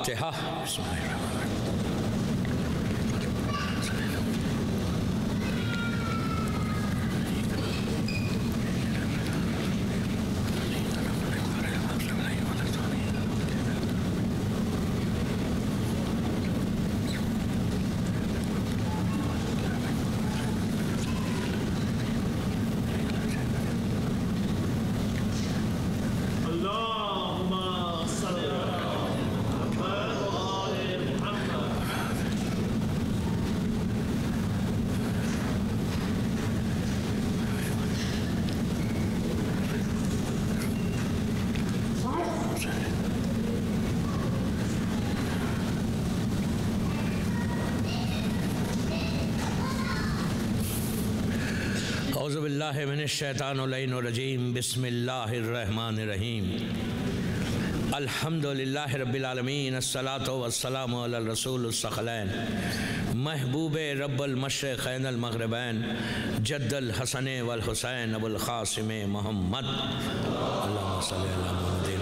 फातिहा। औज़ुबिल्लाहि मिनश्शैतानिर्रजीम बिस्मिल्लाहिर्रहमानिर्रहीम अल्हम्दुलिल्लाहि रब्बिल आलमीन अस्सलातु वस्सलामु अला रसूलिस सखलैन महबूबे रब्बुल मशरिक़ैन अल मग़रिबैन जद्दुल हसन वल हुसैन अबुल क़ासिम मोहम्मद अल्लाहुम्मा सल्लि अला मुहम्मदिन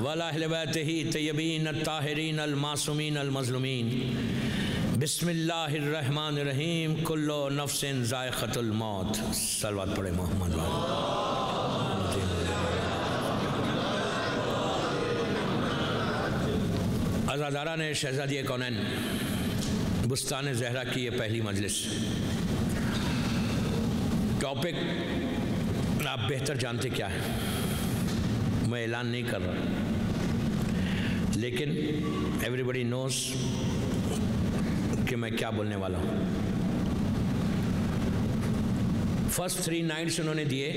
व अला अहलि बैतिही तय्यबीन अत्ताहिरीन अल मासूमीन अल मज़लूमीन बिस्मिल्लाहिर्रहमानिर्रहीम कुल्लु नफ्सिन ज़ाइक़तुल मौत। सलवात पढ़े मोहम्मद। अज़ादारा ने शहज़ादी कौनैन बुस्तान ज़हरा की ये पहली मजलिस। टॉपिक आप बेहतर जानते क्या है, मैं ऐलान नहीं कर रहा, लेकिन एवरीबडी नोज़ कि मैं क्या बोलने वाला हूँ। फर्स्ट 3 नाइट्स उन्होंने दिए।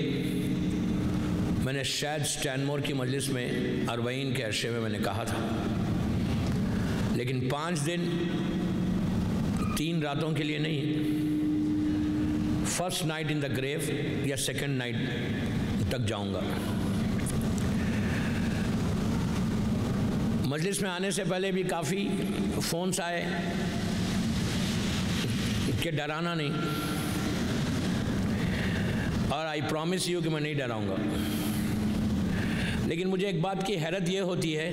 मैंने शायद स्टैनमोर की मजलिस में 40 के अरसे में मैंने कहा था, लेकिन 5 दिन 3 रातों के लिए नहीं, first night in the grave या सेकंड नाइट तक जाऊंगा। मजलिस में आने से पहले भी काफ़ी फ़ोन्स आए कि डराना नहीं, और आई प्रॉमिस यू कि मैं नहीं डराऊंगा। लेकिन मुझे एक बात की हैरत ये होती है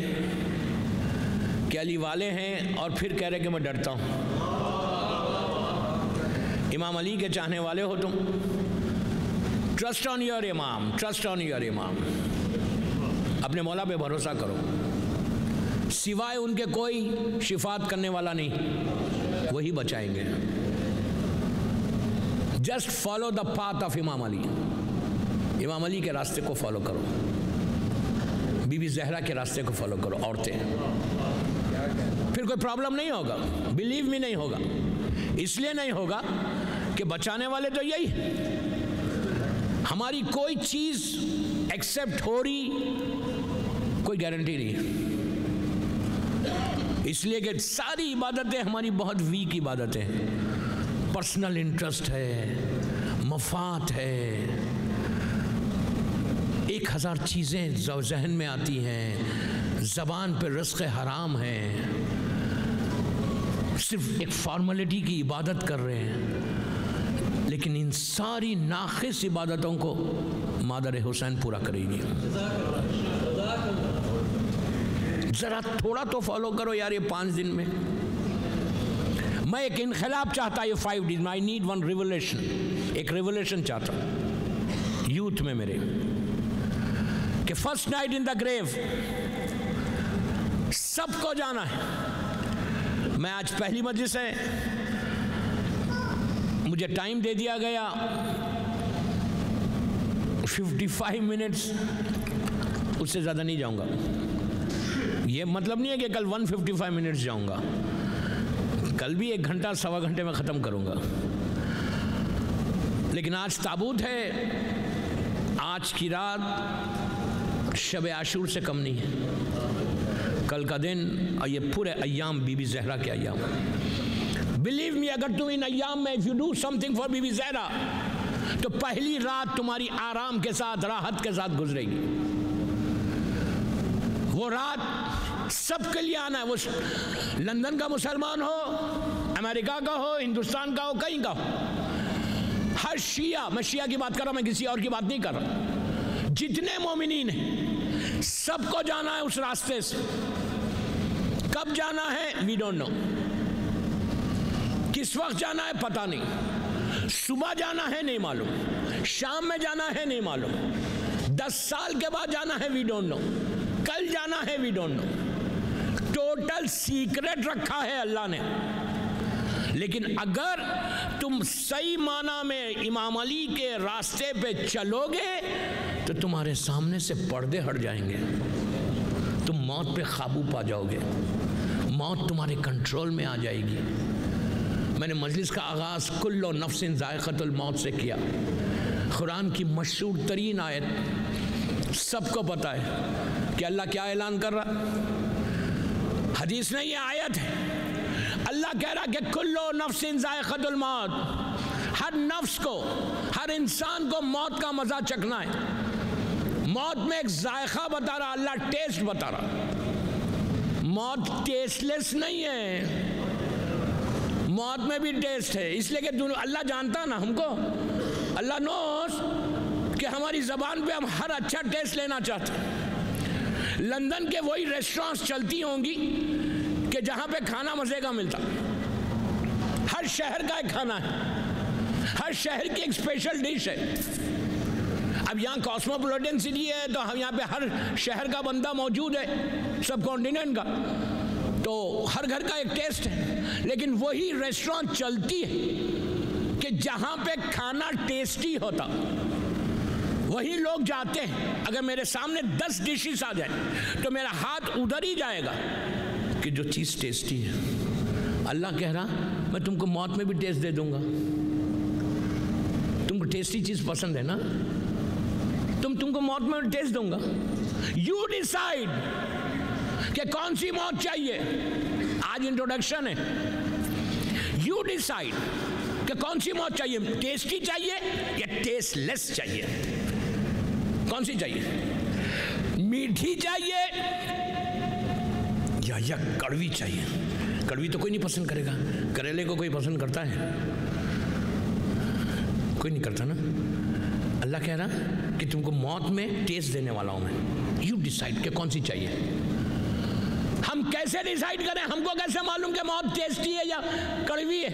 कि अली वाले हैं और फिर कह रहे कि मैं डरता हूँ। इमाम अली के चाहने वाले हो तुम, ट्रस्ट ऑन योर इमाम, ट्रस्ट ऑन योर इमाम। अपने मौला पे भरोसा करो, सिवाय उनके कोई शिफात करने वाला नहीं, वही बचाएंगे। Just follow the path of इमाम अली। इमाम अली के रास्ते को फॉलो करो, बीबी ज़हरा के रास्ते को फॉलो करो। औरतें, फिर कोई प्रॉब्लम नहीं होगा, बिलीव मी नहीं होगा। इसलिए नहीं होगा कि बचाने वाले तो यही, हमारी कोई चीज़ एक्सेप्ट हो रही कोई गारंटी नहीं, इसलिए कि सारी इबादतें हमारी बहुत वीक इबादतें हैं। पर्सनल इंटरेस्ट है, मफाद है, 1000 चीज़ें जहन में आती हैं, ज़बान पर रिज़्क़ हराम है, सिर्फ एक फॉर्मेलिटी की इबादत कर रहे हैं। लेकिन इन सारी नाक़िस इबादतों को मादर हुसैन पूरा करेगी। ज़रा थोड़ा तो फॉलो करो यार, ये 5 दिन में। मैं एक इनक़िलाब चाहता, ये 5 डेज़ में आई नीड वन रिवोल्यूशन, एक रिवोल्यूशन चाहता यूथ में मेरे, कि first night in the grave सबको जाना है। मैं आज पहली मजलिस है, मुझे टाइम दे दिया गया 55 मिनट्स, उससे ज़्यादा नहीं जाऊंगा। ये मतलब नहीं है कि कल 155 मिनट्स जाऊंगा, कल भी 1 घंटा 1.25 घंटे में ख़त्म करूंगा। लेकिन आज ताबूत है, आज की रात शब आशूर से कम नहीं है, कल का दिन और ये पूरे अय्याम बीबी ज़हरा के अय्याम। बिलीव मी, अगर तुम इन अय्याम में if you do something for Bibi Zahra, तो पहली रात तुम्हारी आराम के साथ, राहत के साथ गुजरेगी। वो रात सबके लिए आना है, वो लंदन का मुसलमान हो, अमेरिका का हो, हिंदुस्तान का हो, कहीं का हो, हर शिया, मैं शिया की बात कर रहा हूं, मैं किसी और की बात नहीं कर रहा, जितने मोमिनीन हैं सबको जाना है उस रास्ते से। कब जाना है वी डोंट नो, किस वक्त जाना है पता नहीं, सुबह जाना है नहीं मालूम, शाम में जाना है नहीं मालूम, 10 साल के बाद जाना है वी डोंट नो, कल जाना है we don't know. Total secret रखा है अल्लाह ने। लेकिन अगर तुम सही माना में इमाम अली के रास्ते पे चलोगे तो तुम्हारे सामने से पर्दे हट जाएंगे, तुम मौत पे काबू पा जाओगे, मौत तुम्हारे कंट्रोल में आ जाएगी। मैंने मजलिस का आगाज़ कुल्लो नफ्सिन ज़ायक़तुल मौत से किया। कुरान की मशहूर तरीन आयत सबको पता है कि अल्लाह क्या ऐलान कर रहा, हदीस नहीं ये आयत है। अल्लाह कह रहा कि कुल्लो नफ्सिन ज़ायक़तुल मौत, हर नफ्स को, हर इंसान को मौत का मज़ा चखना है। मौत में एक जायका बता रहा अल्लाह, टेस्ट बता रहा। मौत टेस्टलेस नहीं है, मौत में भी टेस्ट है। इसलिए कि अल्लाह जानता ना हमको, अल्लाह नोस कि हमारी ज़बान पे हम हर अच्छा टेस्ट लेना चाहते हैं। लंदन के वही रेस्टोरेंट्स चलती होंगी कि जहाँ पे खाना मज़े का मिलता। हर शहर का एक खाना है, हर शहर की एक स्पेशल डिश है। अब यहाँ कॉस्मोपॉलिटन सिटी है तो हम यहाँ पे हर शहर का बंदा मौजूद है, सब कॉन्टिनेंट का, तो हर घर का एक टेस्ट है। लेकिन वही रेस्टोरेंट चलती है कि जहाँ पे खाना टेस्टी होता, वही लोग जाते हैं। अगर मेरे सामने 10 डिशेस आ जाए तो मेरा हाथ उधर ही जाएगा कि जो चीज़ टेस्टी है। अल्लाह कह रहा मैं तुमको मौत में भी टेस्ट दे दूंगा। तुमको टेस्टी चीज़ पसंद है ना, तुमको मौत में टेस्ट दूंगा। यू डिसाइड कि कौन सी मौत चाहिए। आज इंट्रोडक्शन है। यू डिसाइड कि कौन सी मौत चाहिए, टेस्टी चाहिए या टेस्टलेस चाहिए, कौन सी चाहिए, मीठी चाहिए या कड़वी चाहिए। कड़वी तो कोई नहीं पसंद करेगा, करेले को कोई पसंद करता है, कोई नहीं करता ना। अल्लाह कह रहा कि तुमको मौत में टेस्ट देने वाला हूं मैं। यू डिसाइड कि कौन सी चाहिए। हम कैसे डिसाइड करें, हमको कैसे मालूम कि मौत टेस्टी है या कड़वी है?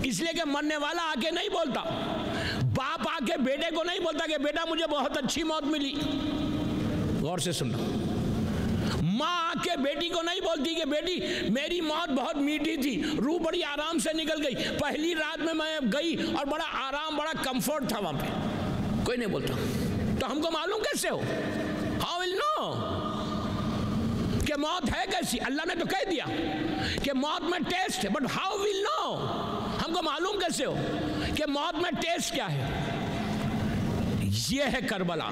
इसलिए कि मरने वाला आके नहीं बोलता, बाप आके बेटे को नहीं बोलता कि बेटा मुझे बहुत अच्छी मौत मिली। गौर से सुनना, माँ आके बेटी को नहीं बोलती कि बेटी मेरी मौत बहुत मीठी थी, रूह बड़ी आराम से निकल गई, पहली रात में मैं गई और बड़ा आराम, बड़ा कंफर्ट था वहां पे। कोई नहीं बोलता। तो हमको मालूम कैसे हो? हाउ विल नो कि मौत है कैसी? अल्लाह ने तो कह दिया कि मौत में टेस्ट है, बट हाउ विल नो, हमको मालूम कैसे हो कि मौत में टेस्ट क्या है? ये है करबला।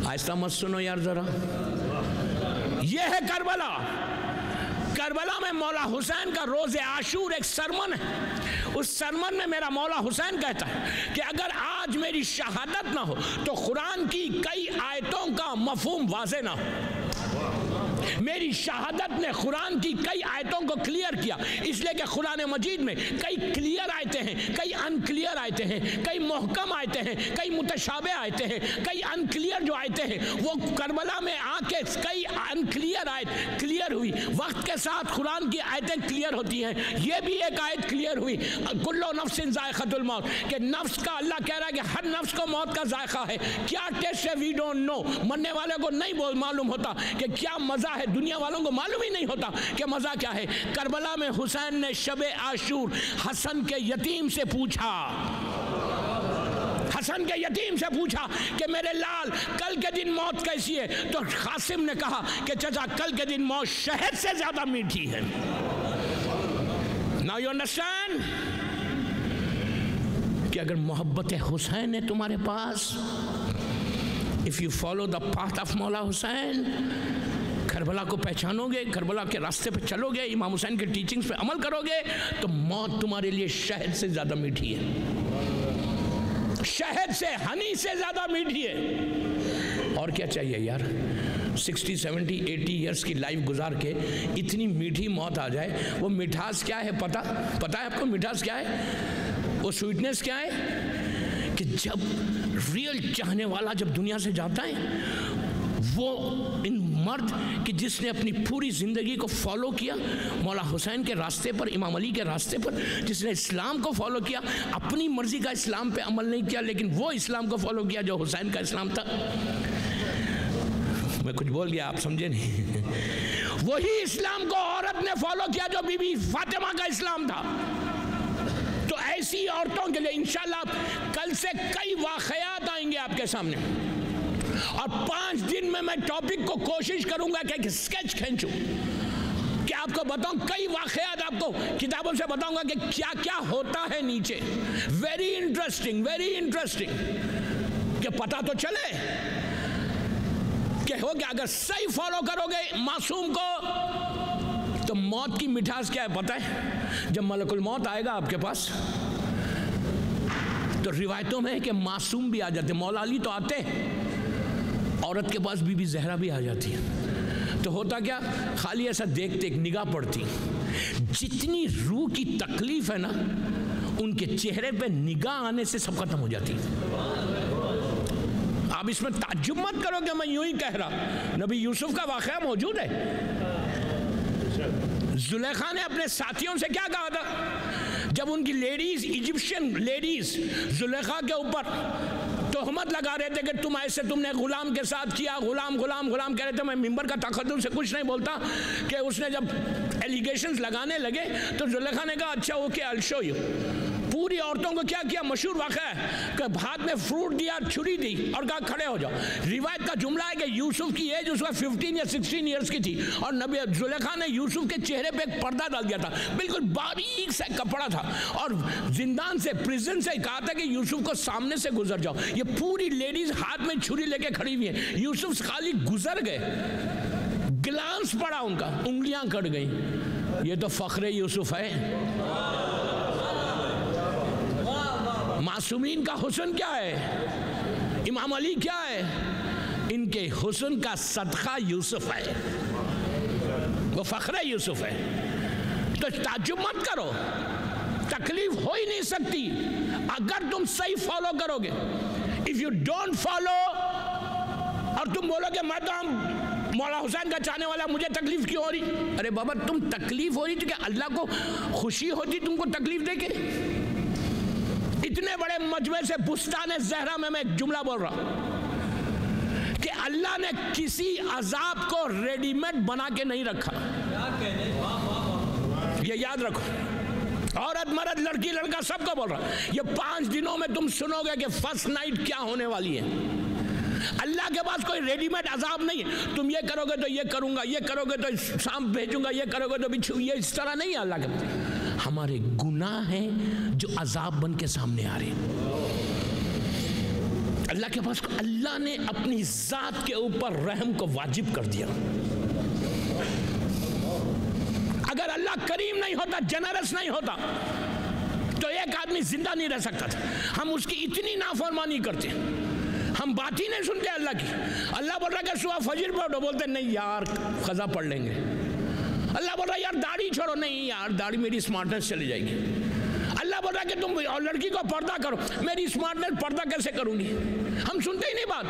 आहिस्ता मत सुनो यार जरा, ये है करबला। करबला में मौला हुसैन का रोज़े आशूर एक सरमन है। उस सरमन में मेरा मौला हुसैन कहता है कि अगर आज मेरी शहादत ना हो तो कुरान की कई आयतों का मफहूम वाज़े ना हो। मेरी शहादत ने कुरान की कई आयतों को क्लियर किया, इसलिए कि कुरान मजीद में कई क्लियर आयतें हैं, कई अनक्लियर आयतें हैं, कई मुहकम आयतें हैं, कई मुतशाबे आयतें हैं, कई अनक्लियर जो आयतें हैं वो करबला में आके कई अनक्लियर आयत क्लियर हुई। वक्त के साथ कुरान की आयतें क्लियर होती हैं। ये भी एक आयत क्लियर हुई, कुल्लो नफ्सिन ज़ायक़तुल मौत, कि नफ्स का अल्लाह कह रहा है कि हर नफ्स को मौत का जायका है। क्या टेस्ट है वी डोंट नो। मरने वाले को नहीं मालूम होता कि क्या मज़ा है, दुनिया वालों को मालूम ही नहीं होता कि मज़ा क्या है। करबला में हुसैन ने शबे आशूर हसन के यतीम से पूछा, हसन के यतीम से पूछा कि मेरे लाल कल के दिन मौत कैसी है? तो कासिम ने कहा कि चाचा कल के दिन मौत शहद से ज्यादा मीठी है। नाउ यू अंडरस्टैंड कि अगर मोहब्बत हुसैन है तुम्हारे पास, if you follow the path of मौला हुसैन, करबला को पहचानोगे, करबला के रास्ते पे चलोगे, इमाम हुसैन के टीचिंग्स पे अमल करोगे, तो मौत तुम्हारे लिए शहद से ज़्यादा मीठी है, शहद से, हनी से ज़्यादा मीठी है। और क्या चाहिए यार? 60, 70, 80 ईयर्स की लाइफ गुजार के इतनी मीठी मौत आ जाए। वो मिठास क्या है पता है आपको? मिठास क्या है? वो स्वीटनेस क्या है? कि जब रियल चाहने वाला जब दुनिया से जाता है, वो इन मर्द कि जिसने अपनी पूरी ज़िंदगी को फॉलो किया मौला हुसैन के रास्ते पर, इमाम अली के रास्ते पर, जिसने इस्लाम को फॉलो किया, अपनी मर्ज़ी का इस्लाम पे अमल नहीं किया, लेकिन वो इस्लाम को फॉलो किया जो हुसैन का इस्लाम था। मैं कुछ बोल गया, आप समझे नहीं? वही इस्लाम को औरत ने फॉलो किया जो बीबी फातिमा का इस्लाम था। तो ऐसी औरतों के लिए इंशाल्लाह कल से कई वाक़यात आएंगे आपके सामने, और 5 दिन में मैं टॉपिक को कोशिश करूंगा कि एक स्केच खींचूं, कि आपको बताऊं कई वाक़यात, आपको किताबों से बताऊंगा कि क्या क्या होता है नीचे। वेरी इंटरेस्टिंग, वेरी इंटरेस्टिंग, कि पता तो चले कि हो गया। अगर सही फॉलो करोगे मासूम को तो मौत की मिठास क्या है पता है? जब मलकुल मौत आएगा आपके पास तो रिवायतों में है कि मासूम भी आ जाते। मौला अली तो आते, औरत के पास बीबी ज़हरा भी आ जाती है। तो होता क्या, खाली ऐसा देखते एक निगाह पड़ती, जितनी रूह की तकलीफ है ना, उनके चेहरे पे निगाह आने से सब खत्म हो जाती है। आप इसमें ताज्जुब मत करो कि मैं यूं ही कह रहा, नबी यूसुफ का वाक़या मौजूद है। जुलेखा ने अपने साथियों से क्या कहा था जब उनकी लेडीज, इजिप्शियन लेडीज जुलेखा के ऊपर तोहमत लगा रहे थे कि तुम ऐसे, तुमने गुलाम के साथ किया, गुलाम गुलाम गुलाम कह रहे थे। मैं मिंबर का तखद्दुस से कुछ नहीं बोलता कि उसने जब एलिगेशंस लगाने लगे तो जुलेखा ने कहा अच्छा okay, I will show you. पूरी औरतों को क्या किया, मशहूर वाक़या है कि हाथ में फ्रूट दिया, छुरी दी और कहा खड़े हो जाओ। रिवायत का जुमला है कि यूसुफ की एज उसका 15 या 16 ईयर्स की थी, और नबी जुलेखा ने यूसुफ के चेहरे पे एक पर्दा डाल दिया था, बिल्कुल बारीक सा कपड़ा था, और जिंदान से, प्रिजन से कहा था कि यूसुफ को सामने से गुजर जाओ। ये पूरी लेडीज हाथ में छुरी लेके खड़ी हुई है, यूसुफ खाली गुजर गए, ग्लांस पड़ा उनका, उंगलियां कट गई। ये तो फख्रे यूसुफ है। मासूमीन का हुस्न क्या है, इमाम अली क्या है, इनके हुस्न का सदका यूसुफ है, वो फख्रे यूसुफ है। तो ताज्जुब मत करो, तकलीफ हो ही नहीं सकती अगर तुम सही फॉलो करोगे। इफ यू डोंट फॉलो और तुम बोलोगे मैं तो मौला हुसैन का चाहने वाला, मुझे तकलीफ क्यों हो रही? अरे बाबा, तुम तकलीफ हो रही तो क्या अल्लाह को खुशी होती तुमको तकलीफ देके? इतने बड़े मजमे से बुस्तान ज़हरा में मैं एक जुमला बोल रहा कि अल्लाह ने किसी अजाब को रेडीमेड बना के नहीं रखा। ये याद रखो, औरत मर्द लड़की लड़का सबको बोल रहा। ये 5 दिनों में तुम सुनोगे कि फर्स्ट नाइट क्या होने वाली है। अल्लाह के पास कोई रेडीमेड अजाब नहीं है, तुम ये करोगे तो ये करूंगा, ये करोगे तो सांप भेजूंगा, ये करोगे तो बिच्छू, ये इस तरह नहीं है अल्लाह के पास। हमारे गुनाह हैं जो अजाब बन के सामने आ रहे हैं अल्लाह के पास। अल्लाह ने अपनी जात के ऊपर रहम को वाजिब कर दिया। अगर अल्लाह करीम नहीं होता, जनरस नहीं होता, तो एक आदमी जिंदा नहीं रह सकता था। हम उसकी इतनी नाफरमानी करते, हम बात ही नहीं सुनते अल्लाह की। अल्लाह बोल रहा है सुबह फजर पढ़ो, बोलते नहीं यार खजा पढ़ लेंगे। अल्लाह बोल रहा है यार दाढ़ी छोड़ो, नहीं यार दाढ़ी मेरी स्मार्टनेस चली जाएगी। अल्लाह बोल रहा है कि तुम लड़की को पर्दा करो, मेरी स्मार्टनेस पर्दा कैसे करूंगी? हम सुनते ही नहीं बात।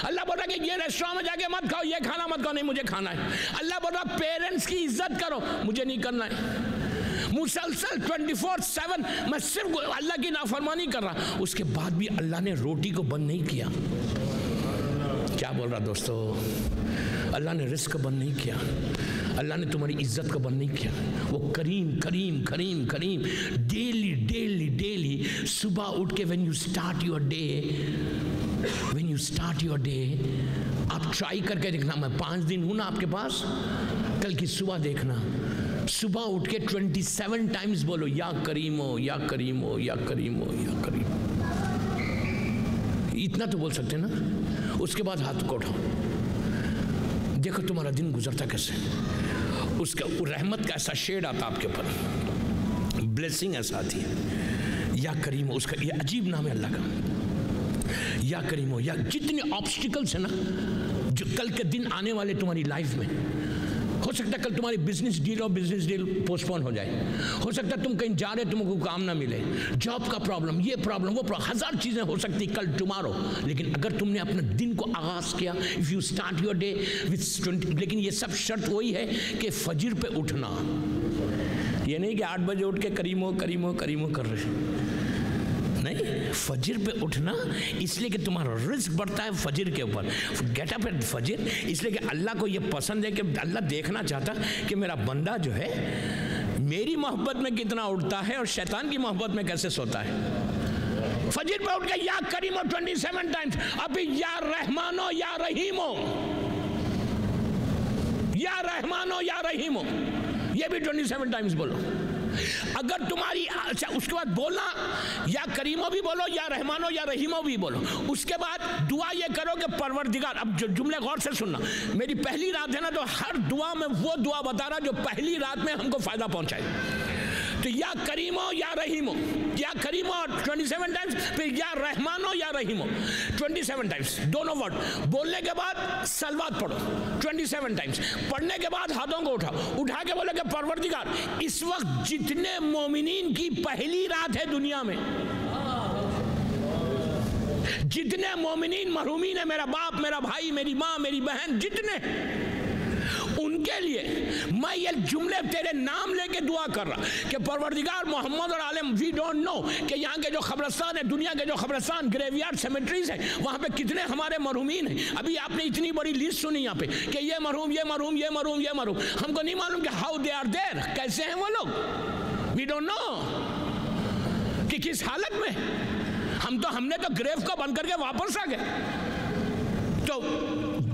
अल्लाह बोल रहा है कि ये रेस्टोरेंट में जाके मत खाओ, ये खाना मत खाओ, नहीं मुझे खाना है। अल्लाह बोल रहा है पेरेंट्स की इज्जत करो, मुझे नहीं करना है। मुसलसल 24/7 मैं सिर्फ अल्लाह की नाफरमानी कर रहा। उसके बाद भी अल्लाह ने रोटी को बंद नहीं किया। क्या बोल रहा दोस्तों? अल्लाह ने रिस्क बंद नहीं किया, अल्लाह ने तुम्हारी इज्जत को बंद नहीं किया। वो करीम करीम करीम करीम डेली डेली डेली सुबह उठ के when you start your day आप ट्राई करके देखना। मैं 5 दिन हूँ ना आपके पास, कल की सुबह देखना, सुबह उठ के 27 टाइम्स बोलो या करीम हो, या करीम हो, या करीम हो, या करीम। इतना तो बोल सकते ना। उसके बाद हाथ को उठाओ, देखो तुम्हारा दिन गुजरता कैसे। उसका रहमत का ऐसा शेड आता आपके ऊपर, ब्लेसिंग ऐसा आती है। या करीम हो, उसका ये अजीब नाम है अल्लाह का। या करीम हो, या जितने ऑब्स्टिकल्स है ना जो कल के दिन आने वाले तुम्हारी लाइफ में, हो सकता है कल तुम्हारी बिजनेस डील पोस्टपोन हो जाए, हो सकता है तुम कहीं जा रहे तुमको काम ना मिले, जॉब का प्रॉब्लम, ये प्रॉब्लम, वो प्रॉब्लम, हजार चीजें हो सकती कल टुमारो। लेकिन अगर तुमने अपने दिन को आगाज किया, if you start your day with 20, लेकिन ये सब शर्त वही है कि फजर पे उठना, ये नहीं कि 8 बजे उठ के करीमो करीमो करीमो कर रहे, नहीं, फजर पे उठना इसलिए कि तुम्हारा रिस्क बढ़ता है फजर के ऊपर। गेट अप एट फजर, इसलिए कि अल्लाह को ये पसंद है कि अल्लाह देखना चाहता कि मेरा बंदा जो है मेरी मोहब्बत में कितना उठता है और शैतान की मोहब्बत में कैसे सोता है। फजर पे उठ के या करीमो 27 टाइम्स, अभी या रहमानो या रहीमो, या रहमानो या रहीमो, ये भी 27 टाइम्स बोलो। अगर तुम्हारी, अच्छा उसके बाद बोलना या करीमो भी बोलो या रहमानो या रहीमो भी बोलो। उसके बाद दुआ ये करो कि परवरदिगार, अब जो जुमले गौर से सुनना, मेरी पहली रात है ना, तो हर दुआ में वो दुआ बता रहा जो पहली रात में हमको फायदा पहुंचाए। तो या करीमो या रहीमो, या करीमो 27 टाइम्स, फिर या रहमानो या रहीमो 27 टाइम्स, दोनों वर्ड बोलने के बाद सलवात पढ़ो 27 टाइम्स, पढ़ने के बाद हाथों को उठा के बोले कि परवरदिगार, इस वक्त जितने मोमिनीन की पहली रात है दुनिया में, जितने मोमिनीन महरूमीन है, मेरा बाप, मेरा भाई, मेरी माँ, मेरी बहन, जितने, उनके लिए मैं ये जुमले तेरे नाम लेके दुआ कर रहा कि परवरदिगार मोहम्मद और आलम, वी डोंट नो कि यहाँ के जो खबरस्तान है, दुनिया के जो खबरस्तान, ग्रेवयार्ड, सेमेट्रीज है, वहाँ पे कितने हमारे मरहूमीन हैं। अभी आपने इतनी बड़ी लिस्ट सुनी यहाँ पे कि ये मरहूम, ये मरहूम, ये मरहूम, ये मरहूम, हमको नहीं मालूम कि हाउ दे आर देयर, कैसे हैं वो लोग, वी डोंट नो कि किस हालत में। हमने तो ग्रेव को बंद करके वापस आ गए। तो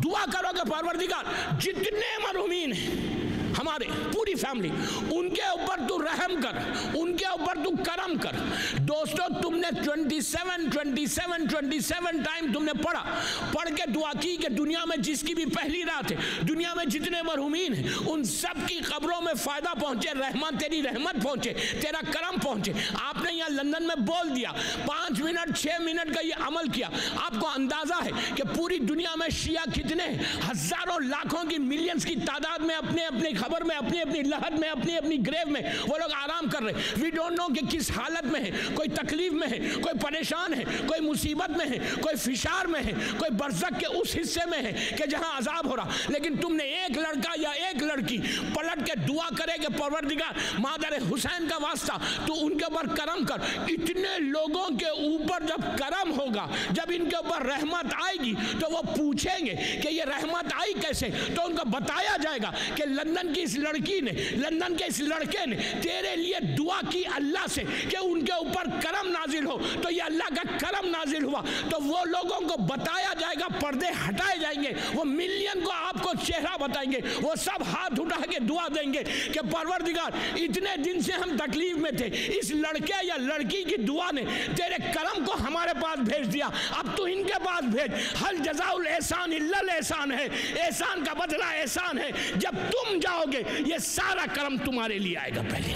दुआ करो कि परवरदिगार जितने मरहूमीन हैं हमारे, पूरी फैमिली, उनके ऊपर तू रहम कर, उनके ऊपर तू करम कर। दोस्तों तुमने 27 टाइम तुमने पढ़ के दुआ की कि दुनिया में जिसकी भी पहली रात है, दुनिया में जितने मरहूमीन हैं, उन सब की कब्रों में फायदा पहुंचे, रहमत, तेरी रहमत पहुंचे, तेरा करम पहुंचे। आपने यहाँ लंदन में बोल दिया, 5 मिनट 6 मिनट का ये अमल किया, आपको अंदाजा है कि पूरी दुनिया में शिया कितने हैं, हजारों लाखों की, मिलियंस की तादाद में अपने अपने खबर में, अपनी अपनी लहद में, अपनी अपनी ग्रेव में वो लोग आराम कर रहे। वी डोंट नो कि किस हालत में है, कोई तकलीफ में है, कोई परेशान है, कोई मुसीबत में है, कोई फिशार में है, कोई बरज़ख के उस हिस्से में है कि जहां अजाब हो रहा। लेकिन तुमने एक लड़का या एक लड़की पलट के दुआ करे कि परवरदिगार मादर हुसैन का वास्ता तो उनके ऊपर करम कर। इतने लोगों के ऊपर जब करम होगा, जब इनके ऊपर रहमत आएगी, तो वो पूछेंगे कि ये रहमत आई कैसे, तो उनको बताया जाएगा कि लंदन की इस लड़की ने, लंदन के इस लड़के ने तेरे लिए दुआ की अल्लाह से कि उनके ऊपर करम नाजिल हो, तो ये अल्लाह का करम नाजिल हुआ। तो वो लोगों को बताया जाएगा, पर्दे हटाए जाएंगे, वो मिलियन को आपको चेहरा बताएंगे, वो सब हाथ उठा के दुआ देंगे कि परवरदिगार इतने दिन से हम तकलीफ में थे, इस लड़के या लड़की की दुआ ने तेरे करम को हमारे पास भेज दिया, अब तू इनके पास भेज। हल जज़ाउल एहसान इल्लल एहसान है, एहसान का बदला एहसान है। जब तुम जाओगे ये सारा करम तुम्हारे लिए आएगा। पहले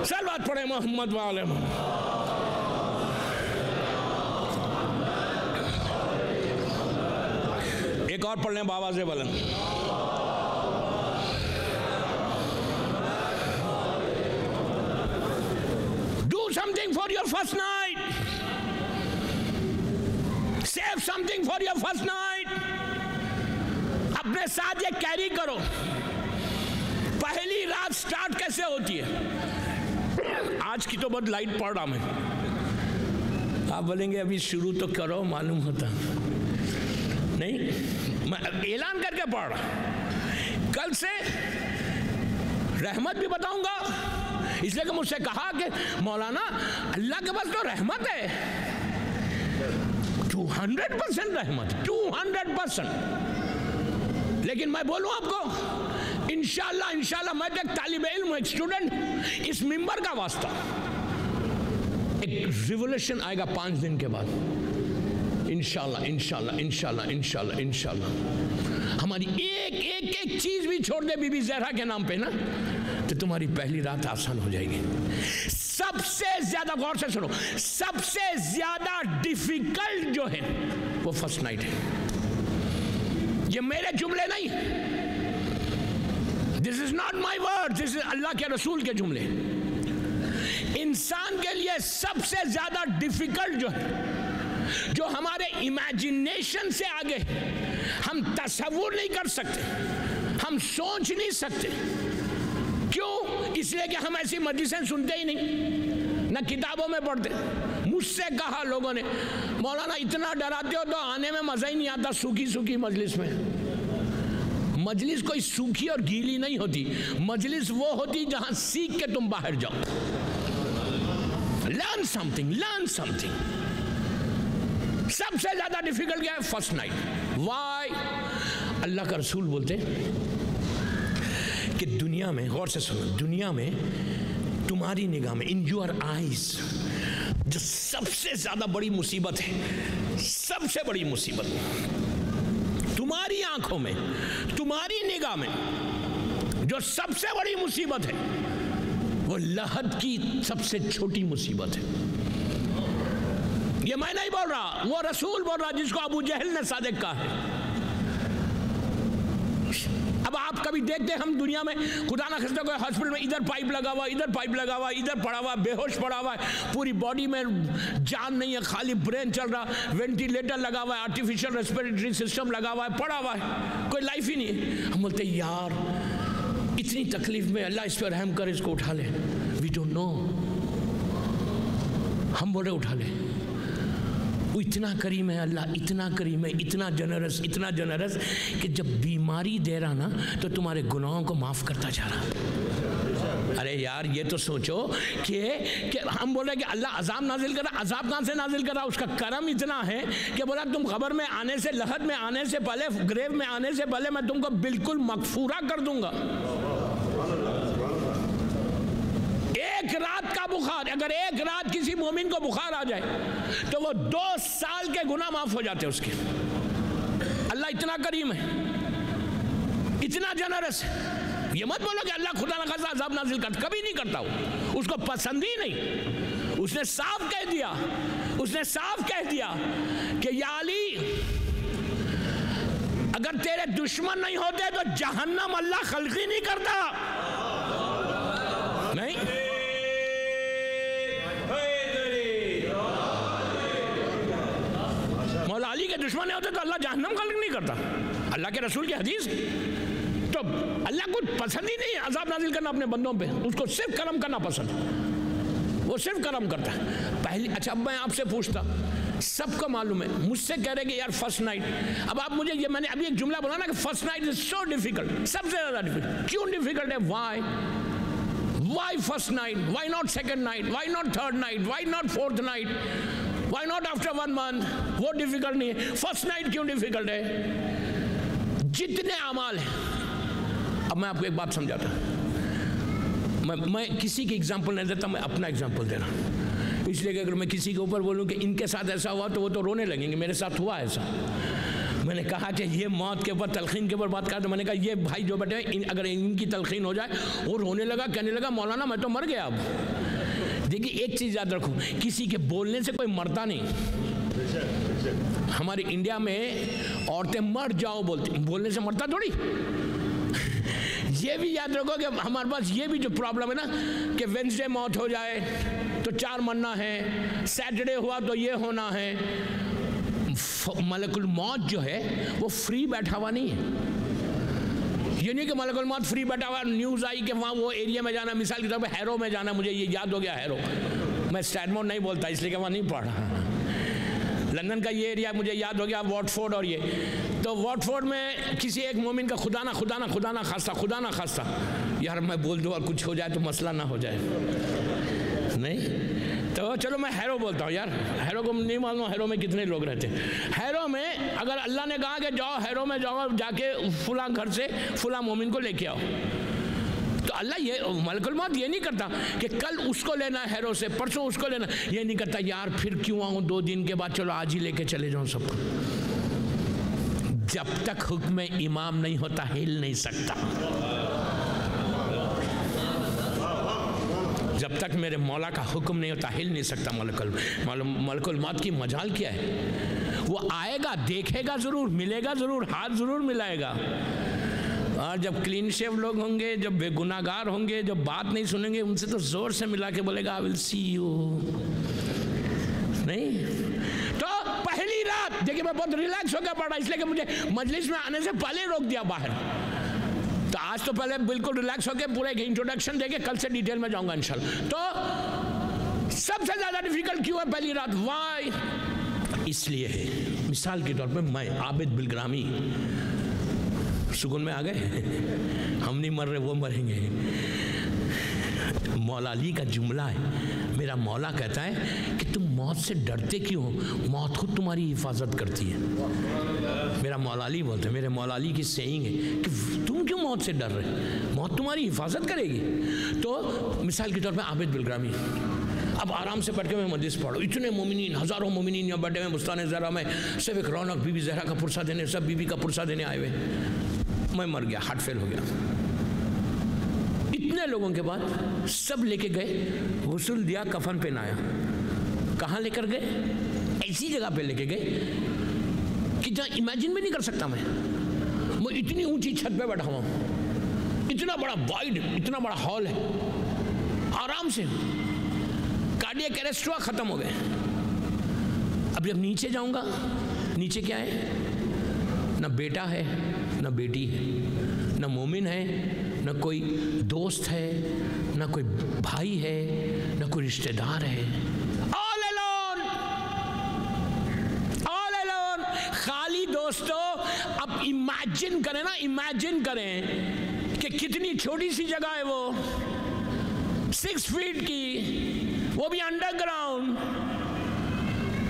सलवात पढ़े मोहम्मद वाले। एक और पढ़ लें बाबा से बुलंद। Do something for your first night. Save something for your first night. अपने साथ ये कैरी करो। पहली रात स्टार्ट कैसे होती है? आज की तो बहुत लाइट पढ़ रहा मैं, आप बोलेंगे अभी शुरू तो करो, मालूम होता नहीं, मैं ऐलान करके पढ़ रहा। कल से रहमत भी बताऊंगा, इसलिए कि मुझसे कहा कि मौलाना अल्लाह के पास तो रहमत है, 200% रहमत, 200%। लेकिन मैं बोलूं आपको, इंशाल्लाह मैं तो एक तालिब इल्म, एक स्टूडेंट, इस मिंबर का वास्ता, एक रिवोल्यूशन आएगा 5 दिन के बाद, इंशाल्लाह। हमारी एक चीज भी छोड़ दे बीबी ज़हरा के नाम पे ना, तो तुम्हारी पहली रात आसान हो जाएगी। सबसे ज्यादा, गौर से सुनो, सबसे ज्यादा डिफिकल्ट जो है वो फर्स्ट नाइट है। ये मेरे जुमले नहीं, this is not my word, this is Allah के रसूल के जुमले। इंसान के लिए सबसे ज्यादा डिफिकल्ट जो है, जो हमारे इमेजिनेशन से आगे, हम तसव्वुर नहीं कर सकते, हम सोच नहीं सकते। क्यों? इसलिए कि हम ऐसी मजलिसें सुनते ही नहीं, ना किताबों में पढ़ते। मुझसे कहा लोगों ने, मौलाना इतना डराते हो तो आने में मजा ही नहीं आता सूखी सूखी मजलिस में। मजलिस कोई सूखी और गीली नहीं होती, मजलिस वो होती जहां सीख के तुम बाहर जाओ। Learn something, learn something. सबसे ज्यादा डिफिकल्ट क्या है? First night. वाई? अल्लाह का रसूल बोलते कि दुनिया में, गौर से सुनो, दुनिया में तुम्हारी निगाह में, इन योर आईज, जो सबसे ज्यादा बड़ी मुसीबत है, सबसे बड़ी मुसीबत तुम्हारी आंखों में, तुम्हारी निगाह में जो सबसे बड़ी मुसीबत है, वो लहद की सबसे छोटी मुसीबत है। ये मैं नहीं बोल रहा, वो रसूल बोल रहा, जिसको अबू जहल ने सादिक कहा है। अब आप कभी देखते हैं, हम दुनिया में खुदा ना खास्ता कोई हॉस्पिटल में इधर पाइप लगा हुआ, इधर पाइप लगा हुआ, इधर पड़ा हुआ, बेहोश पड़ा हुआ है, पूरी बॉडी में जान नहीं है, खाली ब्रेन चल रहा, वेंटिलेटर लगा हुआ है, आर्टिफिशियल रेस्पिरेटरी सिस्टम लगा हुआ है, पड़ा हुआ है, कोई लाइफ ही नहीं है। हम बोलते यार इतनी तकलीफ में, अल्लाह इस पर रहम कर, इसको उठा ले। वी डोंट नो, हम बोले उठा ले। वो इतना करीम है अल्लाह, इतना करीम है, इतना जनरस कि जब बीमारी दे रहा ना तो तुम्हारे गुनाहों को माफ करता जा रहा। अरे यार ये तो सोचो कि हम बोले कि अल्लाह अजाब नाजिल कर रहा, अजाब कहाँ से नाजिल कर रहा? उसका करम इतना है कि बोला तुम खबर में आने से, लहद में आने से पहले, ग्रेव में आने से पहले मैं तुमको बिल्कुल मगफूरा कर दूंगा। एक रात का बुखार, अगर एक रात किसी मोमिन को बुखार आ जाए तो वो 2 साल के गुनाह माफ हो जाते हैं उसके। अल्लाह इतना करीम है, इतना जनरस है। ये मत बोलो कि अल्लाह खुदा ना खास्ता अज़ाब नाजिल करता, कभी नहीं करता, वो उसको पसंद ही नहीं। उसने साफ कह दिया, उसने साफ कह दिया कि या अली, अगर तेरे दुश्मन नहीं होते तो जहन्नम अल्लाह खल्क ही नहीं करता। नहीं, मौला अली के दुश्मन नहीं होते तो अल्लाह जहन्नम खल्क नहीं करता। अल्लाह के रसूल की हदीस। तो अल्लाह को पसंद ही नहीं है अजाब नाजिल करना अपने बंदों पे, उसको सिर्फ करम करना पसंद, वो सिर्फ करम करता है। पहले, अच्छा अब मैं आपसे पूछता, सबको मालूम है, मुझसे कह रहे कि यार फर्स्ट नाइट, अब आप मुझे ये, मैंने अभी एक जुमला बोला ना कि first night is so difficult, सबसे ज्यादा डिफिकल्ट। क्यों डिफिकल्ट है? Why first night? Why not second night? Why not third night? Why not fourth night? Why not after 1 month? वो डिफिकल्ट नहीं है, फर्स्ट नाइट क्यों डिफिकल्ट है? जितने अमाल हैं, अब मैं आपको एक बात समझाता, मैं किसी की एग्जांपल नहीं देता, मैं अपना एग्जांपल दे रहा हूँ। इसलिए कि अगर मैं किसी के ऊपर बोलूँ कि इनके साथ ऐसा हुआ तो वो तो रोने लगेंगे, मेरे साथ हुआ ऐसा। मैंने कहा कि ये मौत के ऊपर, तलखीन के ऊपर बात करा, तो मैंने कहा ये भाई जो बैठे हैं, अगर इनकी तलखीन हो जाए, वो रोने लगा, कहने लगा मौलाना मैं तो मर गया अब। देखिए एक चीज़ याद रखो, किसी के बोलने से कोई मरता नहीं। हमारे इंडिया में औरतें मर जाओ बोलती, बोलने से मरता थोड़ी। ये भी याद रखो कि हमारे पास ये भी जो प्रॉब्लम है ना कि वेंसडे मौत हो जाए तो 4 मरना है, सैटरडे हुआ तो ये होना है। मलकुल मौत जो है वो फ्री बैठा हुआ नहीं है। ये नहीं कि मलकुल मौत फ्री बैठा हुआ, न्यूज़ आई कि वहाँ वो एरिया में जाना, मिसाल की तौर पर हैरो में जाना, मुझे ये याद हो गया हैरो, मैं स्टैडमोर नहीं बोलता इसलिए कि वहाँ नहीं पढ़ रहा। लंदन का ये एरिया मुझे याद हो गया, वॉटफोर्ड, और ये तो वॉटफोर्ड में किसी एक मोमिन का खुदा ना खास्ता यार मैं बोल दूँ और कुछ हो जाए तो मसला ना हो जाए, नहीं तो चलो मैं हैरो बोलता हूँ। यार हैरो को नहीं मालूम हैरो में कितने लोग रहते हैं। हैरो में अगर अल्लाह ने कहा कि जाओ हैरो में जाओ, जाके फुला घर से फुला मोमिन को लेके आओ, तो अल्लाह ये मलकुल मौत ये नहीं करता कि कल उसको लेना है हैरो से, परसों उसको लेना, ये नहीं करता यार फिर क्यों आऊँ 2 दिन के बाद, चलो आज ही लेके चले जाऊँ सबको। जब तक हुक्म इमाम नहीं होता हिल नहीं सकता। जब तक मेरे मौला का हुक्म नहीं होता हिल नहीं सकता। मलकुल मौत की मजाल क्या है? वो आएगा, देखेगा जरूर, मिलेगा जरूर, हाथ जरूर मिलाएगा, और जब क्लीन शेव लोग होंगे, जब बेगुनाहगार होंगे, जब बात नहीं सुनेंगे, उनसे तो जोर से मिला के बोलेगा आई विल सी यू। नहीं तो पहली रात देखिए, मैं बहुत रिलैक्स होकर पढ़ा, इसलिए कि मुझे मजलिस में आने से पहले रोक दिया बाहर। तो आज तो पहले बिल्कुल रिलैक्स होकर पूरे इंट्रोडक्शन देके कल से डिटेल में जाऊंगा इंशाल्लाह। तो सबसे ज्यादा डिफिकल्ट क्यों है पहली रात? वाई? इसलिए है, मिसाल के तौर पे मैं आबिद बिलग्रामी, सुकून में आ गए, हम नहीं मर रहे वो मरेंगे। मौला अली का जुमला है, मेरा मौला कहता है कि तुम मौत से डरते क्यों हो, मौत खुद तुम्हारी हिफाजत करती है। मेरा मौला अली बोलते हैं, मेरे मौला अली की सेइंग है कि तुम क्यों मौत से डर रहे, मौत तुम्हारी हिफाजत करेगी। तो मिसाल के तौर पे आबिद बिलग्रामी, अब आराम से बैठ के मैं मजलिस पढ़ो, इतने मोमिनीन, हज़ारों मोमिनीन यहाँ बैठे हुए बुस्तान ज़हरा में, सब एक रौनक, बीबी ज़हरा का पुरसा देने, सब बीबी का पुरसा देने आए हुए। मैं मर गया, हार्ट फेल हो गया। इतने लोगों के बाद सब लेके गए, गुस्ल दिया, कफन पहनाया। कहाँ लेकर गए? ऐसी जगह पे लेके गए कि जहाँ इमेजिन भी नहीं कर सकता मैं इतनी ऊंची छत पे बैठा हुआ, इतना बड़ा वाइड, इतना बड़ा हॉल है, आराम से कार्डियक अरेस्ट हुआ, खत्म हो गए। अब जब नीचे जाऊंगा, नीचे क्या है? ना बेटा है, ना बेटी है, ना मोमिन है, ना कोई दोस्त है, ना कोई भाई है, ना कोई रिश्तेदार है। ऑल अलोन, ऑल अलोन, खाली। दोस्तों अब इमेजिन करें ना, इमेजिन करें कि कितनी छोटी सी जगह है वो, 6 फीट की, वो भी अंडरग्राउंड।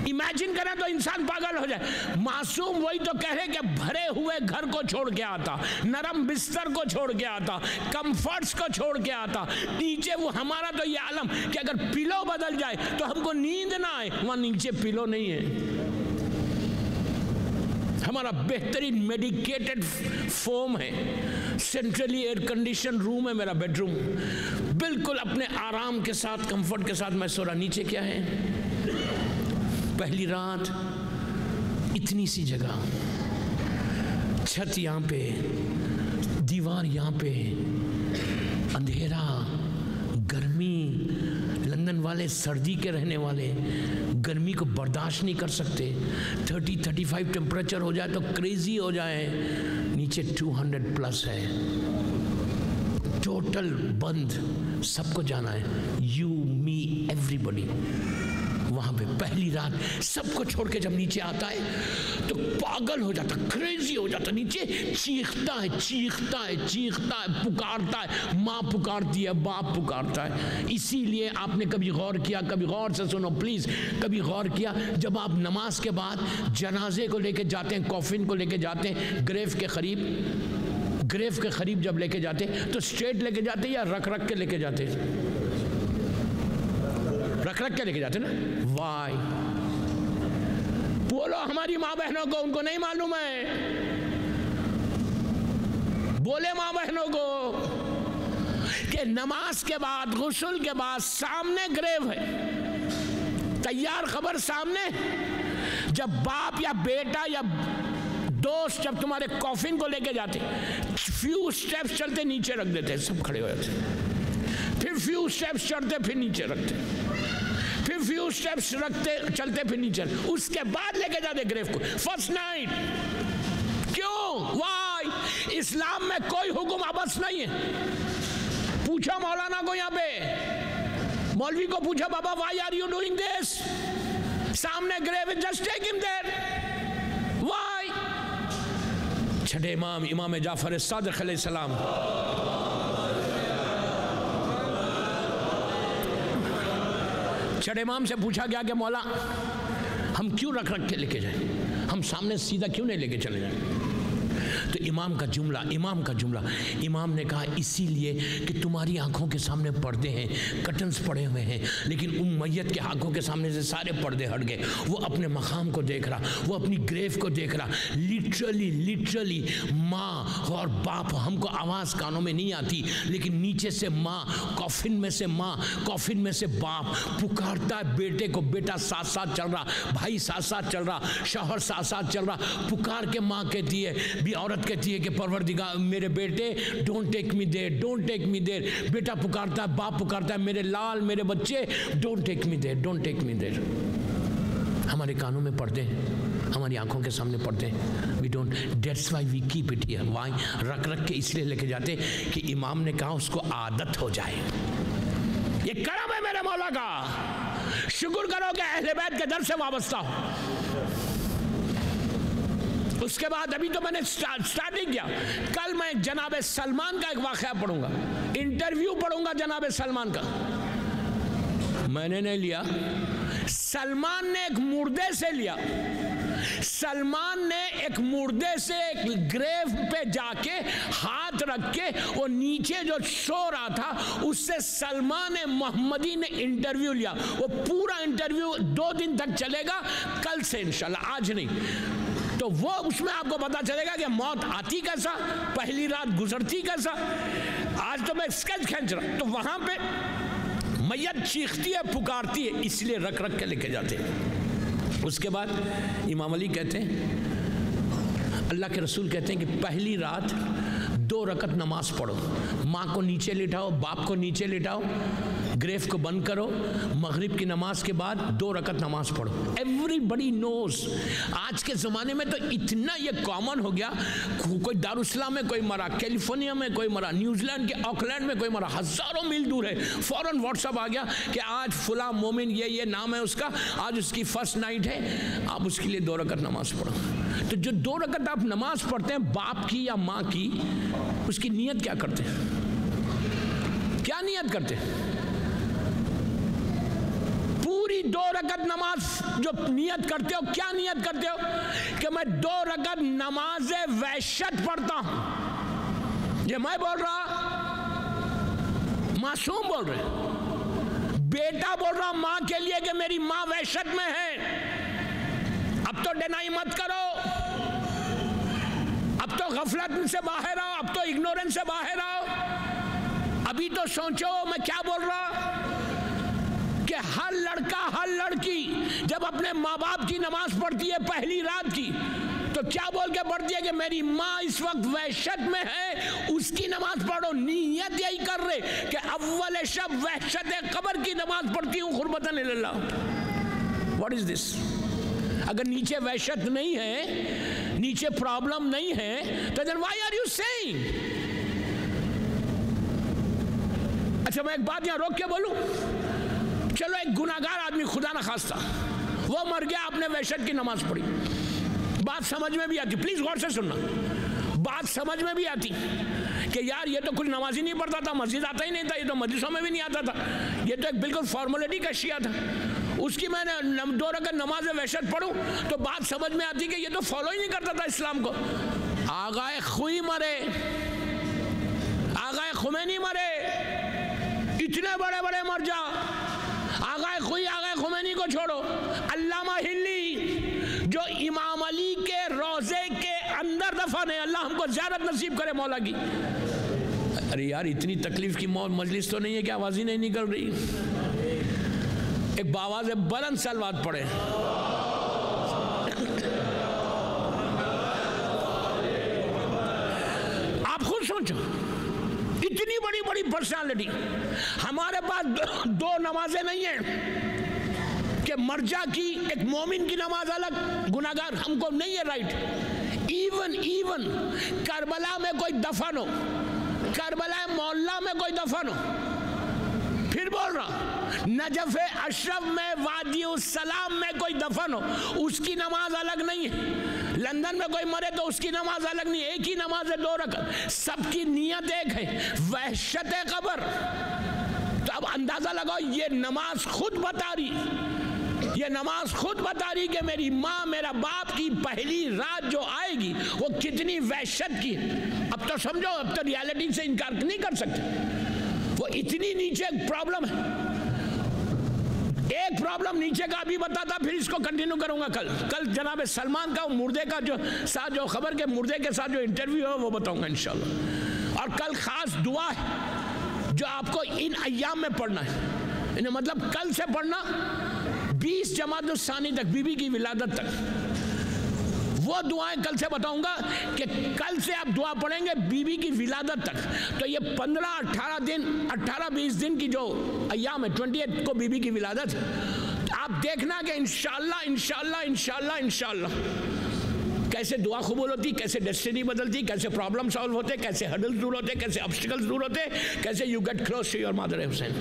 इमेजिन करें तो इंसान पागल हो जाए। मासूम वही तो कह रहे कि भरे हुए घर को छोड़ के आता, नरम बिस्तर को छोड़ के आता, कंफर्ट्स को छोड़ के आता, नीचे वो हमारा तो ये आलम कि अगर पिलो बदल जाए तो हमको नींद ना आए, वहां नीचे पिलो नहीं है। हमारा बेहतरीन मेडिकेटेड फोम है, सेंट्रली एयर कंडीशन रूम है मेरा बेडरूम, बिल्कुल अपने आराम के साथ, कंफर्ट के साथ मैं सो रहा। नीचे क्या है? पहली रात, इतनी सी जगह, छत यहाँ पे, दीवार यहाँ पे, अंधेरा, गर्मी। लंदन वाले सर्दी के रहने वाले गर्मी को बर्दाश्त नहीं कर सकते, 30-35 टेम्परेचर हो जाए तो क्रेजी हो जाए। नीचे 200 प्लस है, टोटल बंद, सबको जाना है, यू मी एवरीबॉडी। वहाँ पे पहली रात सबको छोड़ के जब नीचे आता है तो पागल हो जाता, क्रेजी हो जाता, नीचे चीखता है, चीखता है, चीखता है, पुकारता है, माँ पुकारती है, बाप पुकारता है। इसीलिए आपने कभी गौर किया, कभी गौर से सुनो प्लीज़, कभी गौर किया, जब आप नमाज के बाद जनाजे को लेके जाते हैं, कॉफिन को लेके जाते हैं ग्रेव के करीब, ग्रेव के करीब जब लेके जाते तो स्ट्रेट लेके जाते या रख रख के लेके जाते? रख रख के लेके जाते ना। वाई? बोलो हमारी माँ बहनों को, उनको नहीं मालूम है, बोले माँ बहनों को कि नमाज के बाद, गुस्ल के बाद सामने ग्रेव है, तैयार खबर सामने। जब बाप या बेटा या दोस्त जब तुम्हारे कॉफिन को लेके जाते, फ्यू स्टेप्स चलते नीचे रख देते, सब खड़े हो जाते, फिर फ्यू स्टेप्स चढ़ते, फिर नीचे रखते, फिर फ्यू स्टेप्स रखते, चलते, फिर नीचे, उसके बाद लेके जाते ग्रेव को। First night. क्यों? वाई? इस्लाम में कोई हुक्म अबस नहीं है। पूछा मौलाना को, यहाँ पे मौलवी को पूछा, बाबा why are you doing this? सामने ग्रेव है, just take him there. Why? छठे इमाम, इमाम जाफर सादिक अलैहिस्सलाम, छठे इमाम से पूछा गया कि मौला हम क्यों रख रख के लेके जाएं, हम सामने सीधा क्यों नहीं लेके चले जाएं? तो इमाम का जुमला, इमाम ने कहा इसीलिए कि तुम्हारी आंखों के सामने पर्दे हैं, कर्टन्स पड़े हुए हैं, लेकिन उन मैयत के आंखों के सामने से सारे पर्दे हट गए। वो अपने मकाम को देख रहा, वो अपनी ग्रेव को देख रहा। लिटरली माँ और बाप, हमको आवाज़ कानों में नहीं आती, लेकिन नीचे से माँ, कॉफिन में से माँ, कॉफिन में से बाप पुकारता है बेटे को। बेटा साथ साथ चल रहा, भाई साथ साथ चल रहा, शौहर साथ साथ चल रहा, पुकार के माँ कहती है, भी औरत औरत कहती है कि परवरदिगार मेरे बेटे, don't take me there, don't take me there. बेटा पुकारता है, बाप पुकारता है, मेरे लाल, मेरे बच्चे, don't take me there, don't take me there. हमारे कानों में पर्दे हैं, हमारी आंखों के सामने पर्दे हैं। We don't, that's why we keep it here. वहीं रख रख के इसलिए लेके जाते कि इमाम ने कहा उसको आदत हो जाए। ये करम है मेरे मौला का। शुक्र करो कि अहले बैत के दर से वाबस्ता हो। उसके बाद अभी तो मैंने स्टार्टिंग किया। कल मैं जनाब सलमान का एक वाक़या पढ़ूंगा, इंटरव्यू पढ़ूंगा जनाब सलमान का। मैंने नहीं लिया, सलमान ने एक मुर्दे से लिया। सलमान ने एक मुर्दे से एक ग्रेव पे जाके हाथ रख के वो नीचे जो सो रहा था उससे सलमान मोहम्मदी ने इंटरव्यू लिया। वो पूरा इंटरव्यू 2 दिन तक चलेगा, कल से इंशाल्लाह, आज नहीं। तो वो उसमें आपको पता चलेगा कि मौत आती कैसा, पहली रात गुजरती कैसा। आज तो मैं स्केच खींच रहा, तो वहां पे मैयत चीखती है, पुकारती है, इसलिए रख रख के लेके जाते हैं। उसके बाद इमाम अली कहते हैं, अल्लाह के रसूल कहते हैं कि पहली रात 2 रकत नमाज पढ़ो, माँ को नीचे लिटाओ, बाप को नीचे लिटाओ, ग्रेफ को बंद करो, मगरिब की नमाज के बाद 2 रकत नमाज पढ़ो। Everybody knows. आज के ज़माने में तो इतना ये कॉमन हो गया, कोई दारुस्सलाम में कोई मरा, कैलिफोर्निया में कोई मरा, न्यूजीलैंड के ऑकलैंड में कोई मरा, हज़ारों मील दूर है, फ़ौरन व्हाट्सअप आ गया कि आज फुला मोमिन, ये नाम है उसका, आज उसकी फर्स्ट नाइट है, आप उसके लिए 2 रकत नमाज पढ़ो। तो जो 2 रकत आप नमाज पढ़ते हैं बाप की या माँ की, उसकी नियत क्या करते हैं? क्या नियत करते हैं? पूरी 2 रकत नमाज जो नियत करते हो, क्या नियत करते हो? कि मैं 2 रकत नमाज वहशत पढ़ता हूं। ये मैं बोल रहा, मासूम बोल रहे, बेटा बोल रहा मां के लिए कि मेरी मां वहशत में है। अब तो डिनाई मत करो, अब तो गफलत से बाहर आओ, अब तो इग्नोरेंस से बाहर आओ। अभी तो सोचो मैं क्या बोल रहा, कि हर लड़का हर लड़की जब अपने माँ बाप की नमाज पढ़ती है पहली रात की, तो क्या बोल के पढ़ती है कि मेरी माँ इस वक्त वहशत में है, उसकी नमाज पढ़ो। नियत यही कर रहे कि अव्वल शब वहशत कब्र की नमाज पढ़ती हूँ कुर्बतन इल्लल्लाह। What is this? अगर नीचे वहशत नहीं है, नीचे प्रॉब्लम नहीं है, तो then why are you saying? अच्छा मैं एक बात यहां रोक के बोलूं, चलो एक गुनाहगार आदमी, खुदा न खास्ता, वो मर गया, आपने वहशत की नमाज पढ़ी, बात समझ में भी आती, प्लीज गौर से सुनना, बात समझ में भी आती कि यार ये तो कुछ नमाज ही नहीं पढ़ता था, मस्जिद आता ही नहीं था, ये तो मजलिसों में भी नहीं आता था, ये तो एक बिल्कुल फॉर्मेलिटी का शिया था, उसकी मैंने 2 रकत नमाज वहशत पढ़ूं तो बात समझ में आती कि ये तो फॉलो ही नहीं करता था इस्लाम को। आगाए खुई मरे, आगाए खुमैनी मरे, इतने बड़े बड़े मर जा, आगाए खुई आगाए खुमैनी को छोड़ो, अल्लामा हिल्ली जो इमाम अली के रोजे के अंदर दफन है, अल्लाह हमको ज़ियारत नसीब करे मौला की। अरे यार इतनी तकलीफ की मजलिस तो नहीं है कि आवाज़ ही नहीं निकल रही। एक बावाज़ बुलंद सलवात पढ़े। आप खुद सोचो, इतनी बड़ी बड़ी पर्सनालिटी, हमारे पास 2 नमाजें नहीं है कि मर्जा की, एक मोमिन की नमाज अलग, गुनाहगार, हमको नहीं है राइट। इवन करबला में कोई दफन हो, करबला मोहल्ला में कोई दफन हो, फिर बोल रहा नजफ अशरफ में वादी सलाम में कोई दफन हो, उसकी नमाज अलग नहीं है। लंदन में कोई मरे तो उसकी नमाज अलग नहीं है, एक ही नमाज है 2 रकत, सबकी नियत एक है, वहशत कब्र। तो अब अंदाजा लगाओ, ये नमाज खुद बता रही, ये नमाज खुद बता रही कि मेरी माँ मेरा बाप की पहली रात जो आएगी वो कितनी वहशत की है। अब तो समझो, अब तो रियलिटी से इनकार नहीं कर सकते, वो इतनी नीचे प्रॉब्लम है। एक प्रॉब्लम नीचे का अभी बताता, फिर इसको कंटिन्यू करूंगा कल जनाब सलमान का मुर्दे का जो साथ, जो खबर के मुर्दे के साथ जो इंटरव्यू है वो बताऊंगा इंशाल्लाह। और कल खास दुआ है जो आपको इन अय्याम में पढ़ना है, इन्हें मतलब कल से पढ़ना 20 जमात सानी तक, बीबी की विलादत तक। वो दुआएं कल से बताऊंगा कि कल से आप दुआ पढ़ेंगे बीबी की विलादत तक। तो ये 15-18 दिन, 18-20 दिन की जो अय्याम है, 28 को बीबी की विलादत है, आप देखना कि इंशाअल्लाह इंशाअल्लाह इंशाअल्लाह इंशाअल्लाह कैसे दुआ कबूल होती, कैसे डेस्टिनी बदलती, कैसे प्रॉब्लम सॉल्व होते, कैसे हर्डल्स दूर होते, कैसे ऑब्स्टिकल्स दूर होते, कैसे you get close to your mother Hussain.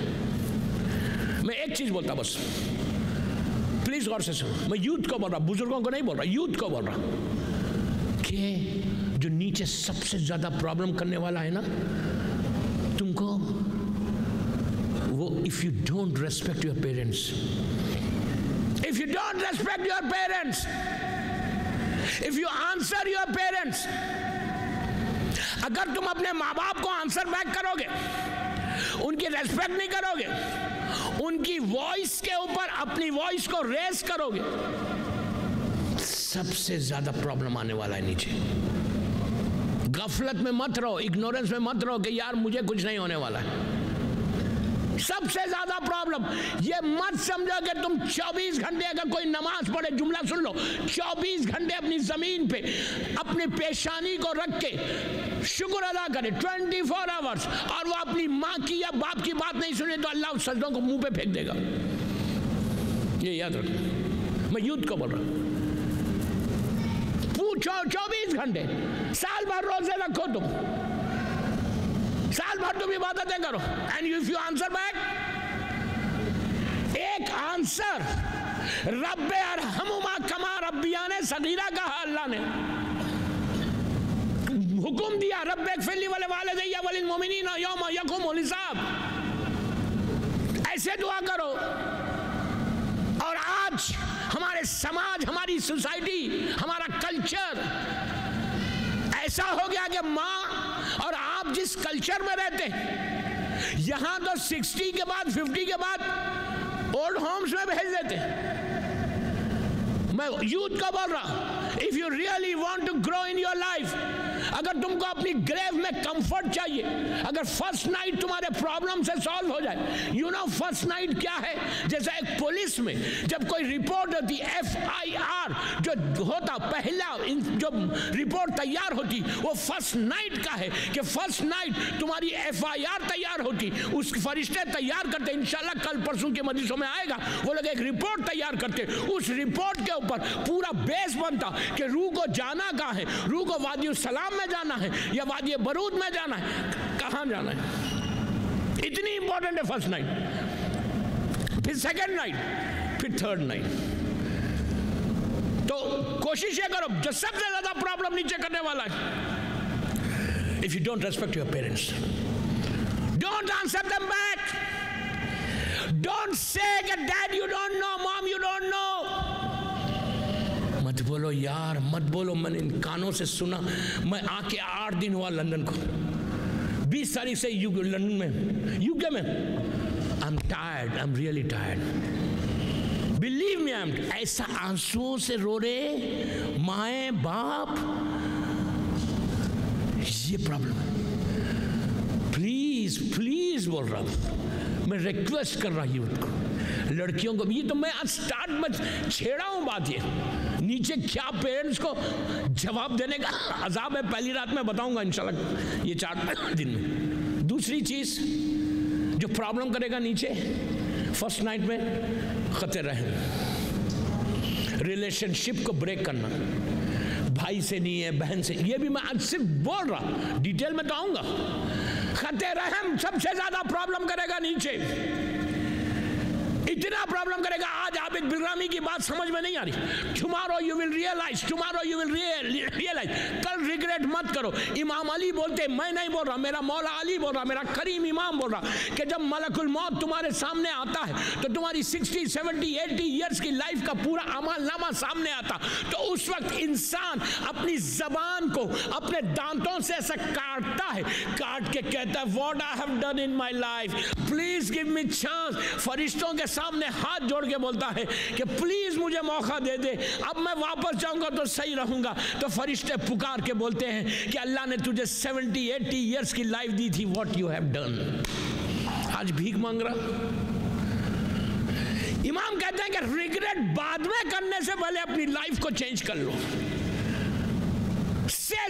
मैं एक चीज बोलता बस, प्लीज गौर से सुनो, मैं यूथ को बोल रहा, बुजुर्गों को नहीं बोल रहा, यूथ को बोल रहा कि जो नीचे सबसे ज्यादा प्रॉब्लम करने वाला है ना तुमको, वो if you don't respect your parents, if you don't respect your parents, if you answer your parents, अगर तुम अपने माँ बाप को आंसर बैक करोगे, उनकी रेस्पेक्ट नहीं करोगे, उनकी वॉइस के ऊपर अपनी वॉइस को रेस करोगे, सबसे ज्यादा प्रॉब्लम आने वाला है नीचे। गफलत में मत रहो, इग्नोरेंस में मत रहो कि यार मुझे कुछ नहीं होने वाला है। सबसे ज्यादा प्रॉब्लम ये मत समझो कि तुम 24 घंटे अगर कोई नमाज पढ़े, जुमला सुन लो, 24 घंटे अपनी जमीन पे अपनी पेशानी को रख के शुक्र अदा करे 24 आवर्स, और वो अपनी माँ की या बाप की बात नहीं सुने तो अल्लाह उस सजदों को मुंह पे फेंक देगा। ये याद रखो, मैं यूथ को बोल रहा हूं। पूछो 24 घंटे, साल भर रोजे रखो, तुम साल भर तुम इबादतें करो, and if you answer back, एक आंसर रब्बे अरहमुमा कमा रब्बियाने सगीरा कहा अल्लाह ने, हुक्म दिया रब्बे इग़फिरली वल वालिदैया वलिल मुमिनीना यौमा यक़ूमुल हिसाब, ऐसे दुआ करो। और आज हमारे समाज, हमारी सोसाइटी, हमारा कल्चर ऐसा हो गया कि माँ और आप जिस कल्चर में रहते हैं, यहां तो 60 के बाद 50 के बाद ओल्ड होम्स में भेज देते। मैं यूथ का बोल रहा, if you really want to grow in your life, अगर तुमको अपनी ग्रेव में कंफर्ट चाहिए, अगर फर्स्ट नाइट तुम्हारे प्रॉब्लम से सॉल्व हो जाए, यू नो फर्स्ट नाइट क्या है? जैसे एक पुलिस में जब कोई रिपोर्ट होती, FIR जो होता, पहला जो रिपोर्ट तैयार होती, वो फर्स्ट नाइट का है कि फर्स्ट नाइट तुम्हारी FIR तैयार होती, उस फरिश्ते तैयार करते, इंशाल्लाह कल परसों के मजलिसों में आएगा, वो लोग एक रिपोर्ट तैयार करते, उस रिपोर्ट के ऊपर पूरा बेस बनता कि रूह को जाना कहाँ है, रूह को वादी सलाम में जाना है या वादी बरूद में जाना है, कहां जाना है। इतनी इंपॉर्टेंट है फर्स्ट नाइट, फिर सेकंड नाइट, फिर थर्ड नाइट। तो कोशिश ये करो, जो सबसे ज्यादा प्रॉब्लम नीचे करने वाला है, if you don't respect your parents, don't answer them back, don't say dad you don't know, mom you don't know, मत बोलो यार, मत बोलो। मैंने इन कानों से सुना, मैं आके 8 दिन हुआ लंदन को, 20 तारीख से लंदन में, यूके में। I am tired, I am really tired, believe me, I am. ऐसा आंसुओं से रो रहे माए बाप, ये प्रॉब्लम है। प्लीज प्लीज बोल रहा हूं, मैं रिक्वेस्ट कर रहा यूथ को, लड़कियों को भी। ये तो मैं आज स्टार्ट में छेड़ा हूं बात, ये नीचे क्या पेरेंट्स को जवाब देने का अजाब है, पहली रात में बताऊंगा इंशाल्लाह ये 4 दिन में। दूसरी चीज जो प्रॉब्लम करेगा नीचे फर्स्ट नाइट में, खतरे रहम, रिलेशनशिप को ब्रेक करना, भाई से नहीं है, बहन से, ये भी मैं आज सिर्फ बोल रहा, डिटेल में तो आऊंगा। खतरे रहम सबसे ज्यादा प्रॉब्लम करेगा नीचे, इतना प्रॉब्लम करेगा। आज आबिद बिलरामी की बात समझ में नहीं आ रही, tomorrow you will realize, tomorrow you will realize, कल रिग्रेट मत करो। इमाम अली बोलते, मैं नहीं बोल रहा, मेरा मौला अली बोल रहा, मेरा करीम इमाम बोल रहा, कि जब मलकुल मौत तुम्हारे सामने आता है तो तुम्हारी 60, 70, 80 ईयर्स की लाइफ का पूरा अमलनामा सामने आता, तो उस वक्त इंसान अपनी जबान को अपने दांतों से ऐसा काटता है, काट के कहता है, what I have done in my life, please give me chance. फरिश्तों के सामने हाथ जोड़ के बोलता है कि प्लीज मुझे मौका दे दे, अब मैं वापस जाऊंगा तो सही रहूंगा। तो फरिश्ते पुकार के बोलते हैं कि अल्लाह ने तुझे 70, 80 ईयर्स की लाइफ दी थी, व्हाट यू हैव डन। आज भीख मांग रहा। इमाम कहते हैं कि रिग्रेट बाद में करने से पहले अपनी लाइफ को चेंज कर लो।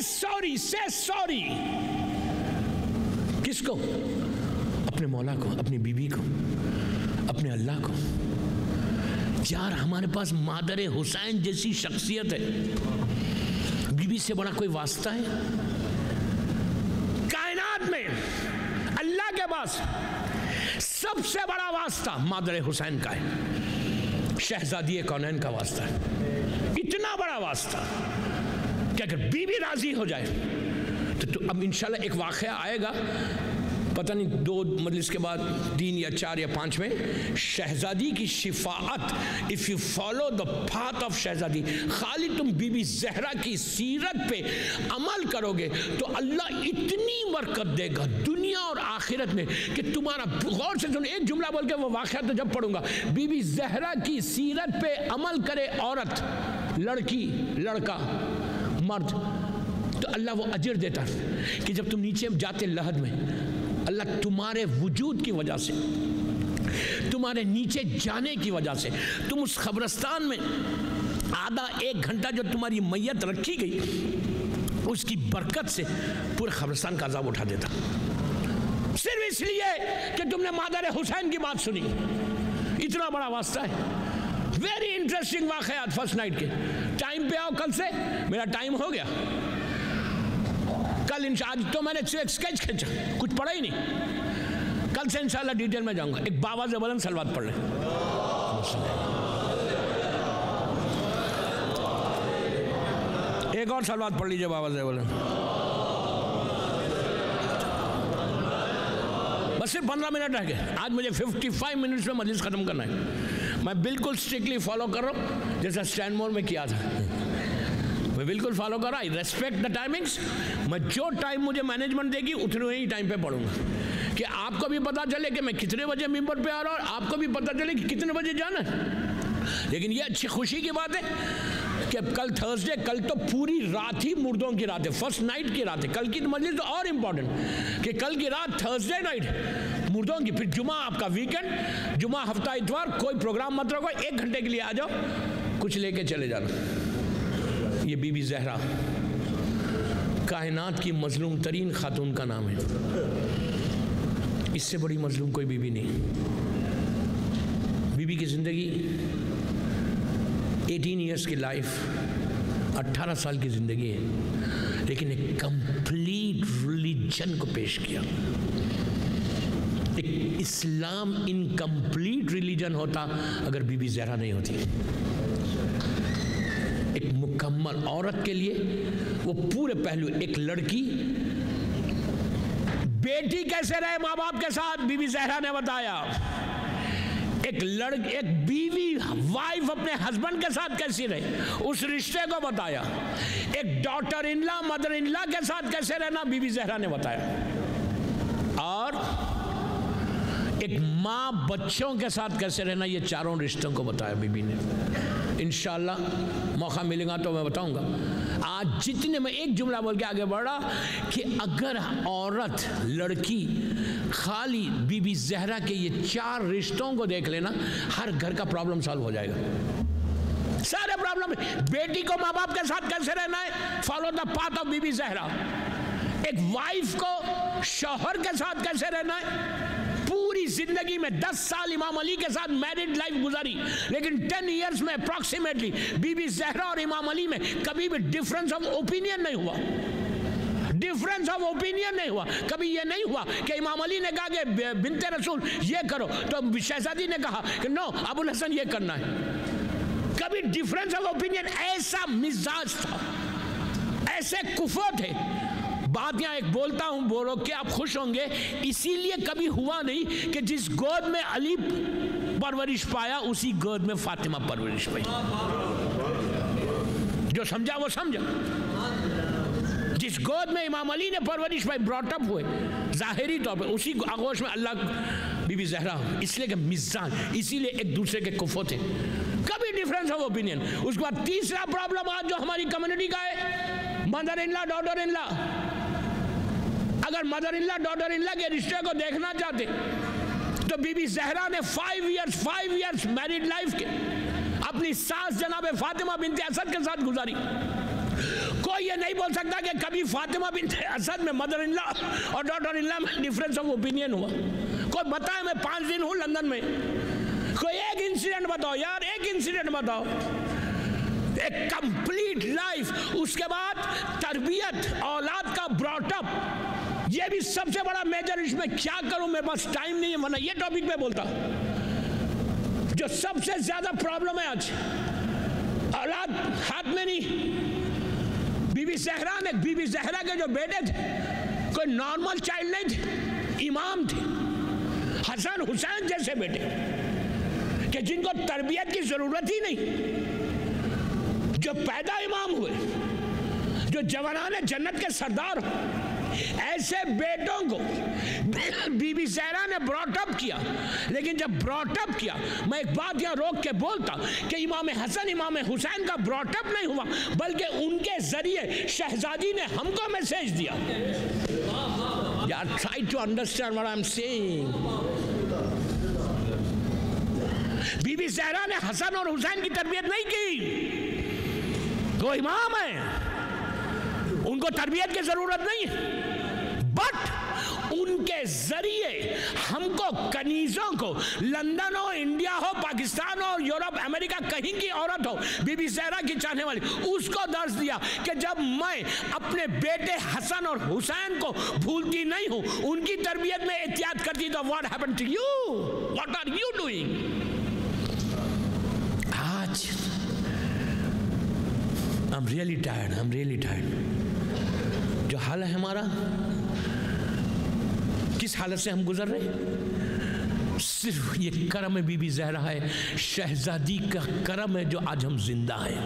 सॉरी, से सॉरी। किसको? अपने मौला को, अपनी बीवी को, अपने अल्लाह को। यार हमारे पास मादर हुसैन जैसी शख्सियत है, बीवी से बड़ा कोई वास्ता है कायनात में? अल्लाह के पास सबसे बड़ा वास्ता मादर हुसैन का है, शहजादी कौनैन का वास्ता है। इतना बड़ा वास्ता कि अगर बीवी राजी हो जाए तो अब इंशाल्लाह एक वाक़या आएगा, पता नहीं 2 मजलिस के बाद 3 या 4 या 5 में, शहजादी की शिफाअत। If you follow the path of शहजादी, खाली तुम बीबी ज़हरा की सीरत पे अमल करोगे तो अल्लाह इतनी बरकत देगा दुनिया और आखिरत में कि तुम्हारा, गौर से सुनो, एक जुमला बोल के वो वाक़या तो जब पढ़ूंगा, बीबी ज़हरा की सीरत पे अमल करे औरत, लड़की, लड़का, मर्द, तो अल्लाह वो अजर देता कि जब तुम नीचे जाते लहद में, अल्लाह तुम्हारे वजूद की वजह से, तुम्हारे नीचे जाने की वजह से, तुम उस कब्रिस्तान में आधा 1 घंटा जो तुम्हारी मैयत रखी गई, उसकी बरकत से पूरे कब्रिस्तान का अज़ाब उठा देता, सिर्फ इसलिए कि तुमने मादर हुसैन की बात सुनी। इतना बड़ा वास्ता है। वेरी इंटरेस्टिंग वाक़यात फर्स्ट नाइट के। टाइम पे आओ, कल से मेरा टाइम हो गया, कल आज तो मैंने सिर्फ स्केच खींचा, कुछ पढ़ा ही नहीं। कल से इंशाल्लाह डिटेल में जाऊंगा। एक बाबा से बुलंद सलवात पढ़ लें। एक और सलवात पढ़ लीजिए बाबा से बुलंद। बस सिर्फ 15 मिनट रह गए। आज मुझे 55 मिनट्स में मजलिस खत्म करना है। मैं बिल्कुल स्ट्रिक्टली फॉलो कर रहा हूँ जैसा स्टैनमोर में किया था, मैं बिल्कुल फॉलो कर रहा। आई रेस्पेक्ट द टाइमिंग्स। मैं जो टाइम मुझे मैनेजमेंट देगी उतने ही टाइम पे पढ़ूंगा कि आपको भी पता चले कि मैं कितने बजे मिंबर पे आ रहा हूँ और आपको भी पता चले कि कितने बजे जाना है। लेकिन ये अच्छी खुशी की बात है कि कल थर्सडे, कल तो पूरी रात ही मुर्दों की रात है, फर्स्ट नाइट की रात है। कल की मजलिस तो और इम्पोर्टेंट कि कल की रात थर्सडे नाइट मुर्दों की, फिर जुमा आपका वीकेंड, जुमा हफ्ता इतवार, कोई प्रोग्राम मत रखो, 1 घंटे के लिए आ जाओ, कुछ लेके चले जाना। ये बीबी ज़हरा कायनात की मजलूम तरीन खातून का नाम है। इससे बड़ी मजलूम कोई बीबी नहीं। बीबी की ज़िंदगी 18 इयर्स की लाइफ, 18 साल की ज़िंदगी है, लेकिन एक कंप्लीट रिलीजन को पेश किया। एक इस्लाम इनकम्प्लीट रिलीजन होता अगर बीबी ज़हरा नहीं होती। एक मुकम्मल औरत के लिए वो पूरे पहलू, एक लड़की, बेटी कैसे रहे माँ बाप के साथ, बीबी ज़हरा ने बताया। एक बीवी, वाइफ अपने हस्बैंड के साथ कैसी रहे, उस रिश्ते को बताया। एक daughter in law, mother in law के साथ कैसे रहना, बीबी ज़हरा ने बताया। और एक माँ बच्चों के साथ कैसे रहना, ये चारों रिश्तों को बताया बीबी ने। इंशाल्लाह मौका मिलेगा तो मैं बताऊंगा। आज जितने, मैं एक जुमला बोल के आगे बढ़ा कि अगर औरत, लड़की खाली बीबी ज़हरा के ये 4 रिश्तों को देख लेना, हर घर का प्रॉब्लम सॉल्व हो जाएगा। सारे प्रॉब्लम। बेटी को माँ बाप के साथ कैसे रहना है, फॉलो द पाथ ऑफ बीबी ज़हरा। एक वाइफ को शौहर के साथ कैसे रहना है, पूरी जिंदगी में 10 साल इमाम अली के साथ मैरिड लाइफ गुजारी, लेकिन 10 इयर्स में अप्रॉक्सीमेटली बीबी ज़हरा और इमाम अली में कभी भी डिफरेंस ऑफ ओपिनियन नहीं हुआ। डिफरेंस ऑफ ओपिनियन नहीं हुआ। कभी ये नहीं हुआ कि इमाम अली ने कहा कि बिनते रसूल ये करो तो शहजादी ने कहा कि नो अबुल हसन ये करना है। कभी डिफरेंस ऑफ ओपिनियन, ऐसा मिजाज था, ऐसे कुफो थे। बात यहाँ एक बोलता हूँ, बोलो कि आप खुश होंगे, इसीलिए कभी हुआ नहीं कि जिस गोद में अली परवरिश पाया उसी गोद में फातिमा परवरिश पाई। जो समझा वो समझा। जिस गोद में इमाम अली ने परवरिश पाई, ब्रॉटअप हुए जाहिरी तौर पे, उसी आगोश में अल्लाह बीबी ज़हरा, इसलिए कि मिजाज, इसीलिए एक दूसरे के कुफो थे। कभी डिफरेंस ऑफ ओपिनियन। उसके बाद तीसरा प्रॉब्लम आज जो हमारी कम्युनिटी का है, mother in law, daughter in law. अगर mother in law, daughter in law के रिश्ते को देखना चाहते तो बीबी ज़हरा ने 5 इयर्स मैरिड लाइफ के अपनी सास जनाब फातिमा बिनते असद के साथ गुजारी। कोई ये नहीं बोल सकता कि कभी फातिमा बिन असद में मदर इन लॉ और डॉटर इन लॉ में डिफरेंस ऑफ ओपिनियन हुआ? कोई बताए, मैं 5 दिन हूँ लंदन में, कोई एक इंसिडेंट बताओ यार, एक इंसिडेंट बताओ। एक कंप्लीट लाइफ, उसके बाद तरबियत, औलाद का ब्रॉटअप, ये भी सबसे बड़ा मेजर। इसमें क्या करूं, मेरे पास टाइम नहीं है, वरना ये टॉपिक पे बोलता। जो सबसे ज्यादा प्रॉब्लम है आज, औलाद हाथ में नहीं। बीबी ज़हरा के जो बेटे थे कोई नॉर्मल चाइल्ड नहीं थे, इमाम थे, हसन हुसैन जैसे बेटे कि जिनको तरबियत की जरूरत ही नहीं, जो पैदा इमाम हुए, जो जवानाने जन्नत के सरदार हो, ऐसे बेटों को बीबी ज़हरा ने ब्रॉटअप किया। लेकिन जब ब्रॉटअप किया, मैं एक बात यहाँ रोक के बोलता कि इमाम हसन इमाम हुसैन का ब्रॉटअप नहीं हुआ, बल्कि उनके जरिए शहजादी ने हमको मैसेज दिया। यार, try to understand what I'm saying. Bibi Zahra ने हसन और हुसैन की तरबियत नहीं की, वो इमाम है, उनको तरबियत की जरूरत नहीं है, बट उनके जरिए हमको, कनीजों को, लंदन हो, इंडिया हो, पाकिस्तान हो, यूरोप, अमेरिका, कहीं की औरत हो, बीबी ज़हरा की चाहने वाली, उसको दर्श दिया कि जब मैं अपने बेटे हसन और हुसैन को भूलती नहीं हूं, उनकी तरबियत में एहतियात करती, तो what happened to you, what are you doing? आज I'm really tired। जो हाल है हमारा, किस हालत से हम गुजर रहे हैं, सिर्फ ये करम बीबी ज़हरा है, शहजादी का करम है जो आज हम जिंदा हैं।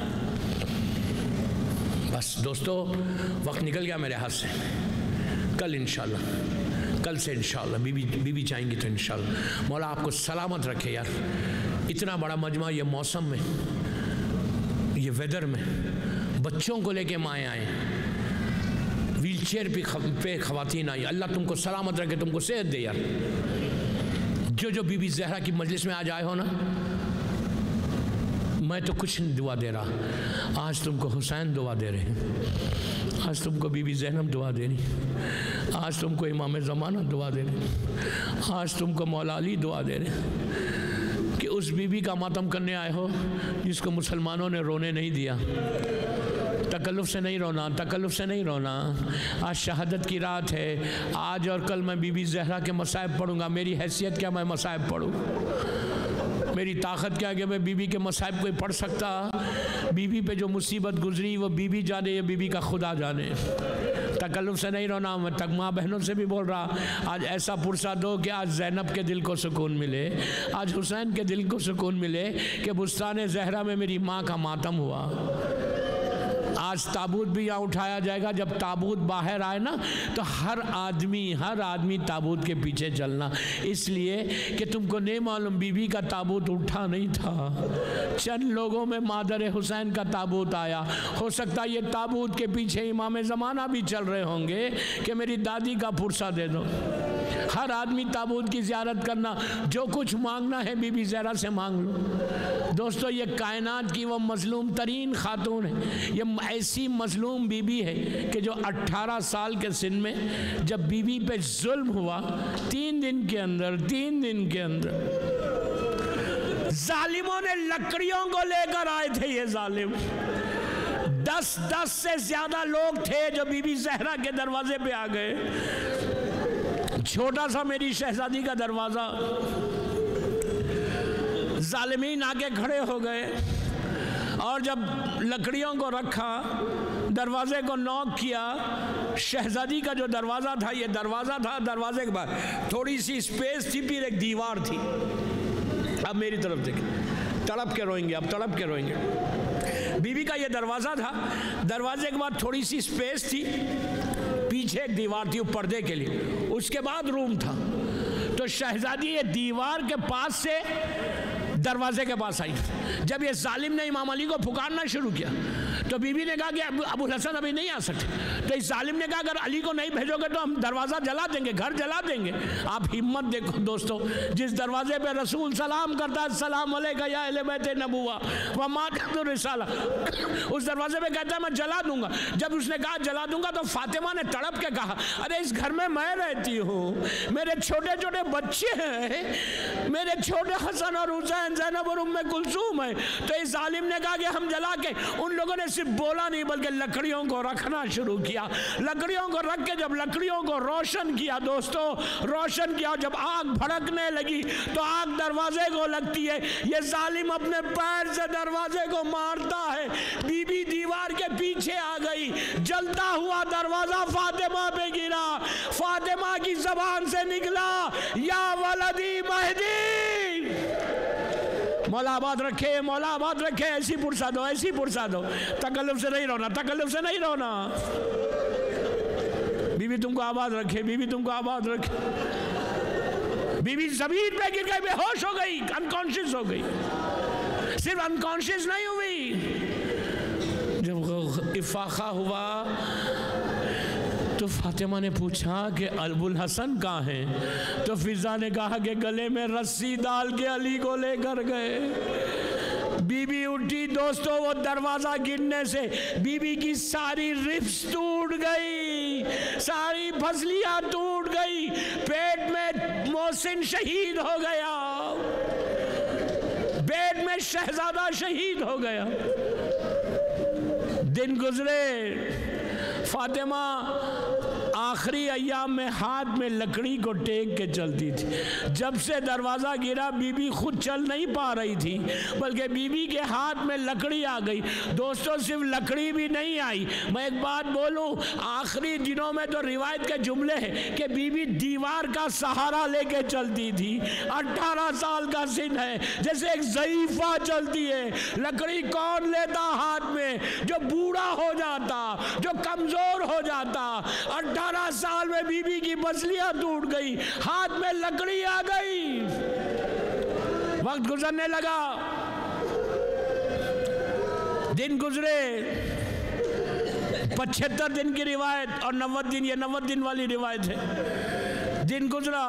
बस दोस्तों, वक्त निकल गया मेरे हाथ से। कल इंशाल्लाह, कल से इंशाल्लाह बीबी चाहेंगी तो इंशाल्लाह। मौला आपको सलामत रखे यार। इतना बड़ा मजमा, ये मौसम में, ये वेदर में, बच्चों को लेके माएँ आए, व्हील चेयर पे खवातीन आई, अल्लाह तुमको सलामत रखे, तुमको सेहत दे यार। जो बीबी ज़हरा की मजलिस में आज आए हो ना, मैं तो कुछ नहीं दुआ दे रहा, आज तुमको हुसैन दुआ दे रहे हैं, आज तुमको बीबी ज़ैनब दुआ दे रही, आज तुमको इमाम ज़माना दुआ दे रहे, आज तुमको मौला अली दुआ दे रहे कि उस बीबी का मातम करने आए हो जिसको मुसलमानों ने रोने नहीं दिया। तकल्लुफ़ से नहीं रोना, तकल्लुफ़ से नहीं रोना। आज शहादत की रात है, आज और कल मैं बीबी ज़हरा के मसाइब पढ़ूंगा। मेरी हैसियत क्या मैं मसाइब पढ़ूँ? मेरी ताकत क्या कि मैं बीबी के मसाइब कोई पढ़ सकता? बीबी पे जो मुसीबत गुजरी वो बीबी जाने, या बीबी का खुदा जाने। तकल्लुफ़ से नहीं रोना। मैं तक माँ बहनों से भी बोल रहा, आज ऐसा पुरसा दो कि आज ज़ैनब के दिल को सुकून मिले, आज हुसैन के दिल को सुकून मिले कि बुस्तान ज़हरा में मेरी माँ का मातम हुआ। आज ताबूत भी यहाँ उठाया जाएगा। जब ताबूत बाहर आए ना, तो हर आदमी ताबूत के पीछे चलना, इसलिए कि तुमको नहीं मालूम बीबी का ताबूत उठा नहीं था, चंद लोगों में मादर हुसैन का ताबूत आया। हो सकता है ये ताबूत के पीछे इमाम ज़माना भी चल रहे होंगे कि मेरी दादी का पुरसा दे दो। हर आदमी ताबूत की ज़ियारत करना, जो कुछ मांगना है बीबी ज़हरा से मांग लो। दोस्तों, ये कायनात की वो मजलूम तरीन खातून है, ये ऐसी मजलूम बीबी है कि जो 18 साल के सिन में जब बीबी पे जुल्म हुआ, 3 दिन के अंदर जालिमों ने लकड़ियों को लेकर आए थे। ये जालिम 10 से ज्यादा लोग थे जो बीबी ज़हरा के दरवाजे पे आ गए। छोटा सा मेरी शहजादी का दरवाजा, जालिमीन आके खड़े हो गए और जब लकड़ियों को रखा, दरवाजे को नॉक किया, शहजादी का जो दरवाज़ा था, ये दरवाज़ा था, दरवाजे के बाद थोड़ी सी स्पेस थी, फिर एक दीवार थी। अब मेरी तरफ देखिए, तड़प के रोएंगे, अब तड़प के रोएंगे। बीबी का ये दरवाज़ा था, दरवाजे के बाद थोड़ी सी स्पेस थी, पीछे एक दीवार थी पर्दे के लिए, उसके बाद रूम था। तो शहजादी ये दीवार के पास से दरवाजे के पास आई। जब ये जालिम ने इमाम अली को पुकारना शुरू किया, तो बीबी ने कहा कि अबुल हसन अभी नहीं आ सकते। तो इस जालिम ने कहा अगर अली को नहीं भेजोगे तो हम दरवाज़ा जला देंगे, घर जला देंगे। आप हिम्मत देखो दोस्तों, जिस दरवाजे पे रसूल सलाम करता है सलाम अलैका या अहले बैत नबुव्वा व मातहतुर रिसाला, उस दरवाजे पे कहता है मैं जला दूंगा। जब उसने कहा जला दूंगा तो फातिमा ने तड़प के कहा अरे इस घर में मैं रहती हूँ, मेरे छोटे छोटे बच्चे हैं, मेरे छोटे हसन और हुसैन, ज़ैनब और उम्मे कुलसूम है। तो इस जालिम ने कहा कि हम जला के, उन लोगों ने सिर्फ बोला नहीं बल्कि लकड़ियों को रखना शुरू किया। लकड़ियों को रख के जब लकड़ियों को रोशन किया दोस्तों, रोशन किया, जब आग भड़कने लगी तो आग दरवाजे को लगती है। ये जालिम अपने पैर से दरवाजे को मारता है, बीबी दीवार के पीछे आ गई, जलता हुआ दरवाजा फातिमा पे गिरा। फातिमा की जबान से निकला या वलदी महदी, मौला आबाद रखे, मौला आबाद रखे, ऐसी पुरसा दो, ऐसी पुरसा दो, तकल्लुफ से नहीं रोना, तकल्लुफ से नहीं रोना, बीबी तुमको आबाद रखे, बीबी तुमको आबाद रखे। बीबी जमीन पे गिर गई, बेहोश हो गई, अनकॉन्शियस हो गई। सिर्फ अनकॉन्शियस नहीं हुई, जब इफाका हुआ तो फातिमा ने पूछा कि अबुल हसन कहाँ हैं? तो फिजा ने कहा कि गले में रस्सी डाल के अली को लेकर गए। बीबी उठी दोस्तों, वो दरवाजा गिरने से बीबी की सारी रिब्स टूट गई, सारी फसलियां टूट गई, पेट में मोहसिन शहीद हो गया, पेट में शहजादा शहीद हो गया। दिन गुजरे, फातिमा आखिरी अय्याम में हाथ में लकड़ी को टेक के चलती थी। जब से दरवाज़ा गिरा बीबी खुद चल नहीं पा रही थी, बल्कि बीबी के हाथ में लकड़ी आ गई। दोस्तों सिर्फ लकड़ी भी नहीं आई, मैं एक बात बोलूं, आखिरी दिनों में तो रिवायत के जुमले हैं कि बीबी दीवार का सहारा लेके चलती थी। 18 साल का सिन है, जैसे एक ज़ईफ़ा चलती है। लकड़ी कौन लेता हाथ में? जो बूढ़ा हो जाता, जो कमज़ोर हो जाता। 18 साल में बीबी की मसलियां टूट गई, हाथ में लकड़ी आ गई। वक्त गुजरने लगा, दिन गुजरे, 75 दिन की रिवायत और 90 दिन, ये 90 दिन वाली रिवायत है। दिन गुजरा,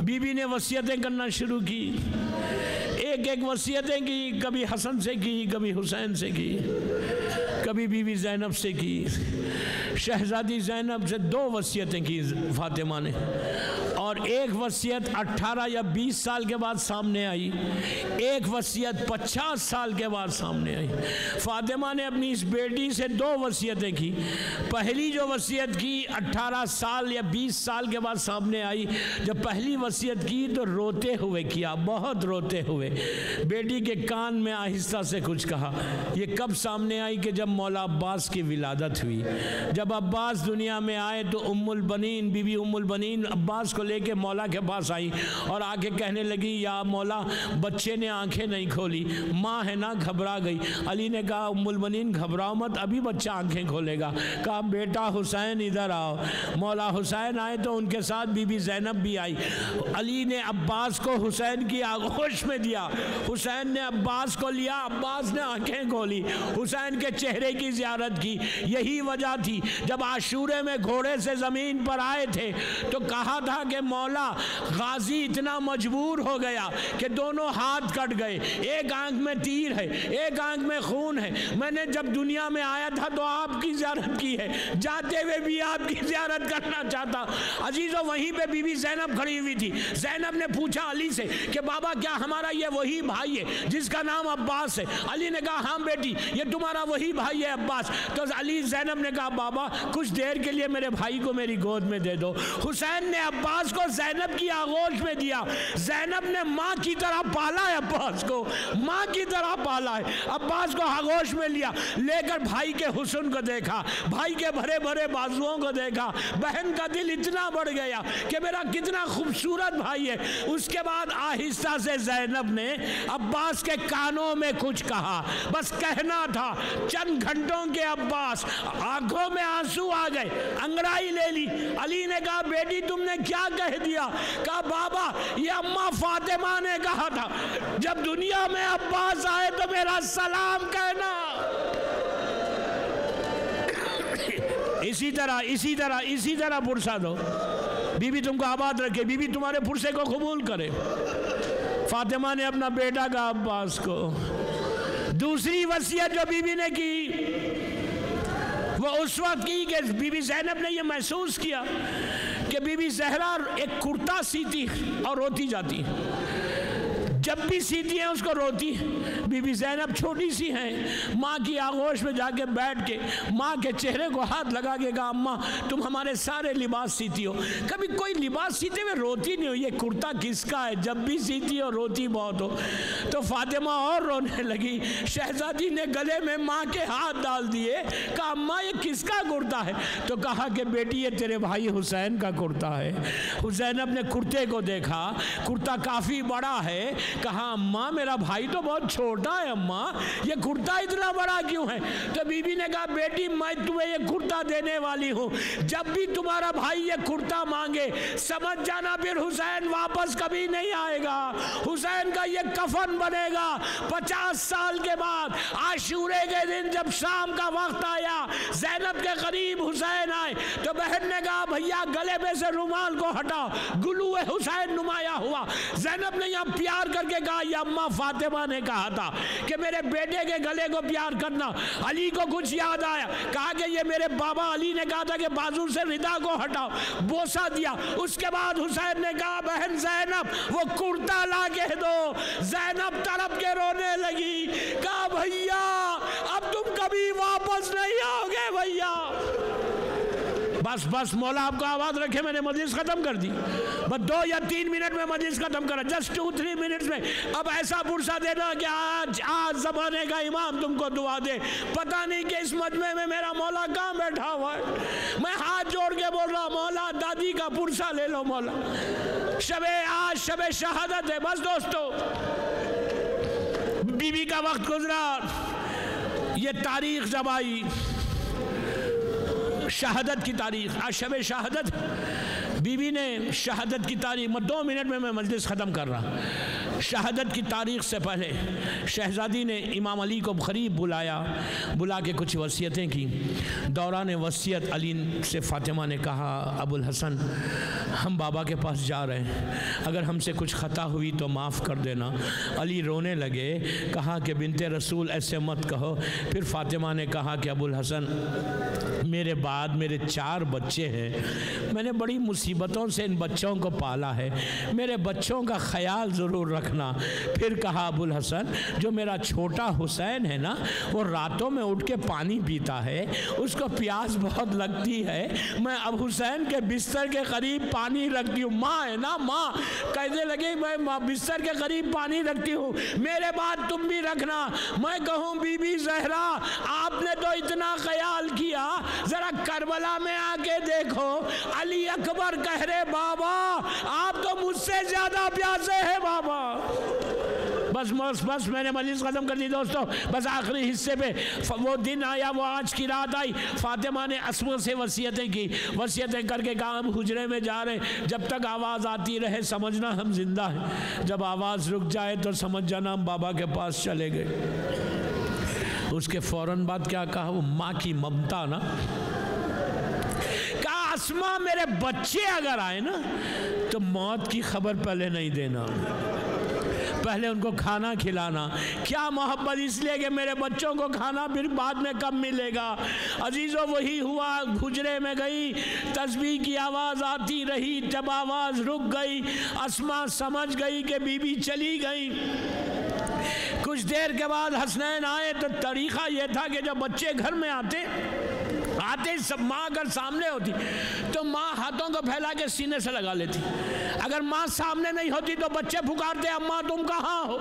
बीबी ने वसीयतें करना शुरू की, एक एक वसीयतें की, कभी हसन से की, कभी हुसैन से की, कभी बीबी ज़ैनब से की। शहजादी ज़ैनब से 2 वसीयतें की फातिमा ने, और एक वसीयत 18 या 20 साल के बाद सामने आई, एक वसीयत 50 साल के बाद सामने आई। फातिमा ने अपनी इस बेटी से 2 वसीयतें की। पहली जो वसीयत की 18 साल या 20 साल के बाद सामने आई। जब पहली वसीयत की तो रोते हुए किया, बहुत रोते हुए। बेटी के कान में आहिस्ता से कुछ कहा। ये कब सामने आई कि जब मौला अब्बास की विलादत हुई। जब अब्बास दुनिया में आए तो उम्मुल बनीन, बीबी उम्मुल बनीन अब्बास को लेके मौला के पास आई और आके कहने लगी, या मौला बच्चे ने आंखें नहीं खोली, माँ है ना, घबरा गई। अली ने कहा उम्मुल बनीन घबराओ मत, अभी बच्चा आंखें खोलेगा। कहा बेटा हुसैन इधर आओ। मौला हुसैन आए तो उनके साथ बीबी ज़ैनब भी आई। अली ने अब्बास को हुसैन की आगोश में दिया, हुसैन ने अब्बास को लिया, अब्बास ने आंखें खोली, हुसैन के चेहरे की ज़ियारत की। यही वजह थी जब आशूरे में घोड़े से ज़मीन पर आए थे तो कहा था कि मौला गाजी इतना मजबूर हो गया कि दोनों हाथ कट गए, एक आंख में तीर है, एक आंख में खून है। मैंने जब दुनिया में आया था तो आपकी ज़ियारत की है, जाते हुए भी आपकी ज़ियारत करना चाहता। अजीज़ों वहीं पे बीबी ज़ैनब खड़ी हुई थी। ज़ैनब ने पूछा अली से कि बाबा क्या हमारा ये वही भाई है जिसका नाम अब्बास है? अली ने कहा हाँ बेटी ये तुम्हारा वही भाई है अब्बास। तो अली ज़ैनब ने कहा बाबा कुछ देर के लिए मेरे भाई को मेरी गोद में दे दो। हुसैन ने अब्बास को ज़ैनब की आगोश में दिया। ज़ैनब ने माँ की तरह पाला है अब्बास को, माँ की तरह पाला है। अब्बास को आगोश में लिया, लेकर भाई के हुस्न को देखा, भाई के भरे भरे बाजुओं को देखा। बहन का दिल इतना बढ़ गया कि मेरा कितना खूबसूरत भाई है। उसके बाद आहिस्ता से ज़ैनब ने अब्बास के कानों में कुछ कहा, बस कहना था। चंद घंटों के अब्बास आंखों में आंसू आ गए, अंगड़ाई ले ली। अली ने कहा बेटी तुमने क्या कह दिया? कहा बाबा ये अम्मा फातिमा ने कहा था जब दुनिया में अब्बास आए तो मेरा सलाम कहना। इसी तरह पुरसा दो। बीबी तुमको आबाद रखे, बीबी तुम्हारे पुरसे को कबूल करे। फातिमा ने अपना बेटा कहा अब्बास को। दूसरी वसीयत जो बीबी ने की वो उस वक्त की कि बीबी ज़ैनब ने यह महसूस किया कि बीबी ज़हरा एक कुर्ता सीती और रोती जाती, जब भी सीती हैं उसको रोती। बीबी ज़ैनब छोटी सी हैं, माँ की आगोश में जाके बैठ के माँ के चेहरे को हाथ लगा के कहा अम्मा तुम हमारे सारे लिबास सीती हो, कभी कोई लिबास सीते हुए रोती नहीं हो, ये कुर्ता किसका है? जब भी सीती हो रोती बहुत हो। तो फातिमा और रोने लगी। शहजादी ने गले में माँ के हाथ डाल दिए, कहा अम्मा ये किसका कुर्ता है? तो कहा कि बेटी ये तेरे भाई हुसैन का कुर्ता है। ज़ैनब ने कुर्ते को देखा, कुर्ता काफ़ी बड़ा है। कहा अम्मा मेरा भाई तो बहुत छोटा है अम्मा, ये कुर्ता इतना बड़ा क्यों है? तो बीबी ने कहा बेटी मैं तुम्हें ये कुर्ता देने वाली हूँ, जब भी तुम्हारा भाई ये कुर्ता मांगे समझ जाना फिर हुसैन वापस कभी नहीं आएगा, हुसैन का ये कफन बनेगा। 50 साल के बाद आशूरे के दिन जब शाम का वक्त आया, ज़ैनब के करीब हुसैन आए तो बहन ने कहा भैया गले में से रुमाल को हटाओ, गुलूए हुसैन नुमाया हुआ। ज़ैनब ने यहाँ प्यार करके कहा ये अम्मा फातिमा ने कहा था कि मेरे बेटे के गले को प्यार करना। अली को कुछ याद आया, कहा कि ये मेरे बाबा अली ने कहा था कि बाजू से रिदा को हटाओ, बोसा दिया। उसके बाद हुसैन ने कहा बहन ज़ैनब वो कुर्ता ला के दो। ज़ैनब तड़प के रोने लगी, कहा भैया अब तुम कभी वापस नहीं आओगे भैया। बस मौला आपको आवाज़ रखे, मैंने मजलिस ख़त्म कर दी। बस 2 या 3 मिनट में मजलिस ख़त्म करा, जस्ट 2-3 मिनट्स में। अब ऐसा पुरसा देना कि आज ज़माने का इमाम तुमको दुआ दे। पता नहीं कि इस मजमे में मेरा मौला कहाँ बैठा हुआ है। मैं हाथ जोड़ के बोल रहा मौला दादी का पुरसा ले लो मौला। आज शबे शहादत है। बस दोस्तों बीबी का वक्त गुजरा, ये तारीख जब आई शहादत की तारीख, आज शब शहादत, बीबी ने शहादत की तारीख, मैं 2 मिनट में मैं मजलिस ख़त्म कर रहा। शहादत की तारीख से पहले शहज़ादी ने इमाम अली को करीब बुला के कुछ वसीयतें की। दौरान वसीयत अली से फ़ातिमा ने कहा अबुल हसन हम बाबा के पास जा रहे हैं, अगर हमसे कुछ ख़ता हुई तो माफ़ कर देना। अली रोने लगे, कहा कि बिनते रसूल ऐसे मत कहो। फिर फ़ातिमा ने कहा कि अबुल हसन मेरे बाद मेरे 4 बच्चे हैं, मैंने बड़ी मुसीबतों से इन बच्चों को पाला है, मेरे बच्चों का ख्याल ज़रूर रखना। फिर कहा अबुल हसन जो मेरा छोटा हुसैन है ना वो रातों में उठ के पानी पीता है, उसको प्यास बहुत लगती है, मैं अब हुसैन के बिस्तर के करीब पानी रखती हूँ। माँ है ना, माँ कहने लगी मैं बिस्तर के करीब पानी रखती हूँ, मेरे बाद तुम भी रखना। मैं कहूँ बीबी ज़हरा आपने तो इतना ख्याल किया, ज़रा करबला में आके देखो अली अकबर कह रहे बाबा आप तो मुझसे ज़्यादा प्यासे हैं बाबा। बस मैंने मजलिस ख़त्म कर दी दोस्तों। बस आखिरी हिस्से पे वो दिन आया, वो आज की रात आई। फातिमा ने अस्मा से वसीयतें की, वसीयतें करके कहा हम हुजरे में जा रहे, जब तक आवाज़ आती रहे समझना हम जिंदा हैं, जब आवाज़ रुक जाए तो समझ जाना हम बाबा के पास चले गए। उसके फ़ौरन बाद क्या कहा, वो माँ की ममता ना, कहा अस्मा मेरे बच्चे अगर आए ना तो मौत की खबर पहले नहीं देना, पहले उनको खाना खिलाना। क्या मोहब्बत, इसलिए कि मेरे बच्चों को खाना फिर बाद में कब मिलेगा। अजीज़ों वही हुआ, हुजरे में गई, तस्बीह की आवाज़ आती रही, जब आवाज़ रुक गई अस्मा समझ गई कि बीबी चली गई। कुछ देर के बाद हसनैन आए तो तरीक़ा यह था कि जब बच्चे घर में आते सब माँ अगर सामने होती तो माँ हाथों को फैला के सीने से लगा लेती, अगर माँ सामने नहीं होती तो बच्चे पुकारते अम्मा तुम कहाँ हो।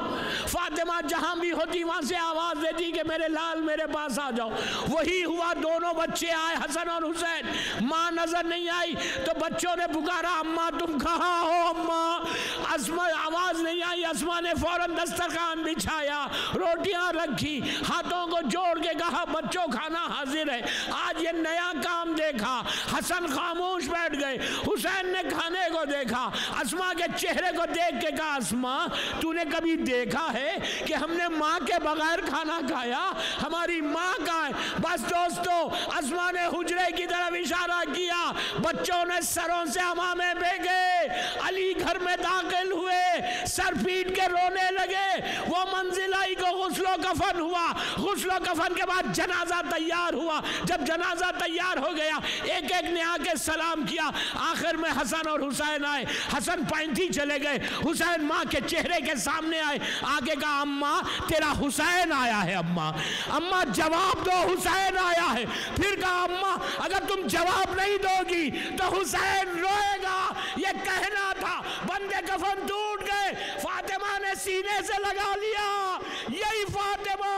फातिमा जहाँ भी होती वहाँ से आवाज़ देती कि मेरे लाल मेरे पास आ जाओ। वही हुआ, दोनों बच्चे आए हसन और हुसैन, माँ नज़र नहीं आई तो बच्चों ने पुकारा अम्मा तुम कहाँ हो अम्मा। अस्मा आवाज़ नहीं आई, अस्मा ने फौरन दस्तरखान बिछाया, रोटियां रखी, हाथों को जोड़ के कहा बच्चों खाना हाजिर है। आज ये नया काम देखा। हसन खामोश बैठ गए। हुसैन ने खाने को देखा, अस्मा के चेहरे को देख के कहा अस्मा तूने कभी देखा है कि हमने माँ के बगैर खाना खाया? हमारी माँ कहाँ है? बस दोस्तों, अस्मा ने हुजरे की तरफ इशारा किया, बच्चों ने सरों से हमामे भेगे, अली घर में दाखिल हुए, सर पीट के रोने लगे। वो मंजिल आई को गुस्लो कफन हुआ, गुस्लो कफन के बाद जनाजा तैयार हुआ। जब जनाजा तैयार हो गया, एक एक ने आके सलाम किया। आखिर में हसन और हुसैन आए। हसन पैंती चले गए, हुसैन माँ के चेहरे के सामने आए, आगे कहा अम्मा तेरा हुसैन आया है। अम्मा अम्मा जवाब दो, हुसैन आया है। फिर कहा अम्मा अगर तुम जवाब नहीं दोगी तो हुसैन रोएगा। ये कहना था, बंदे कफन टूट गए, फातिमा ने सीने से लगा लिया। यही फातिमा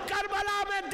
करबला में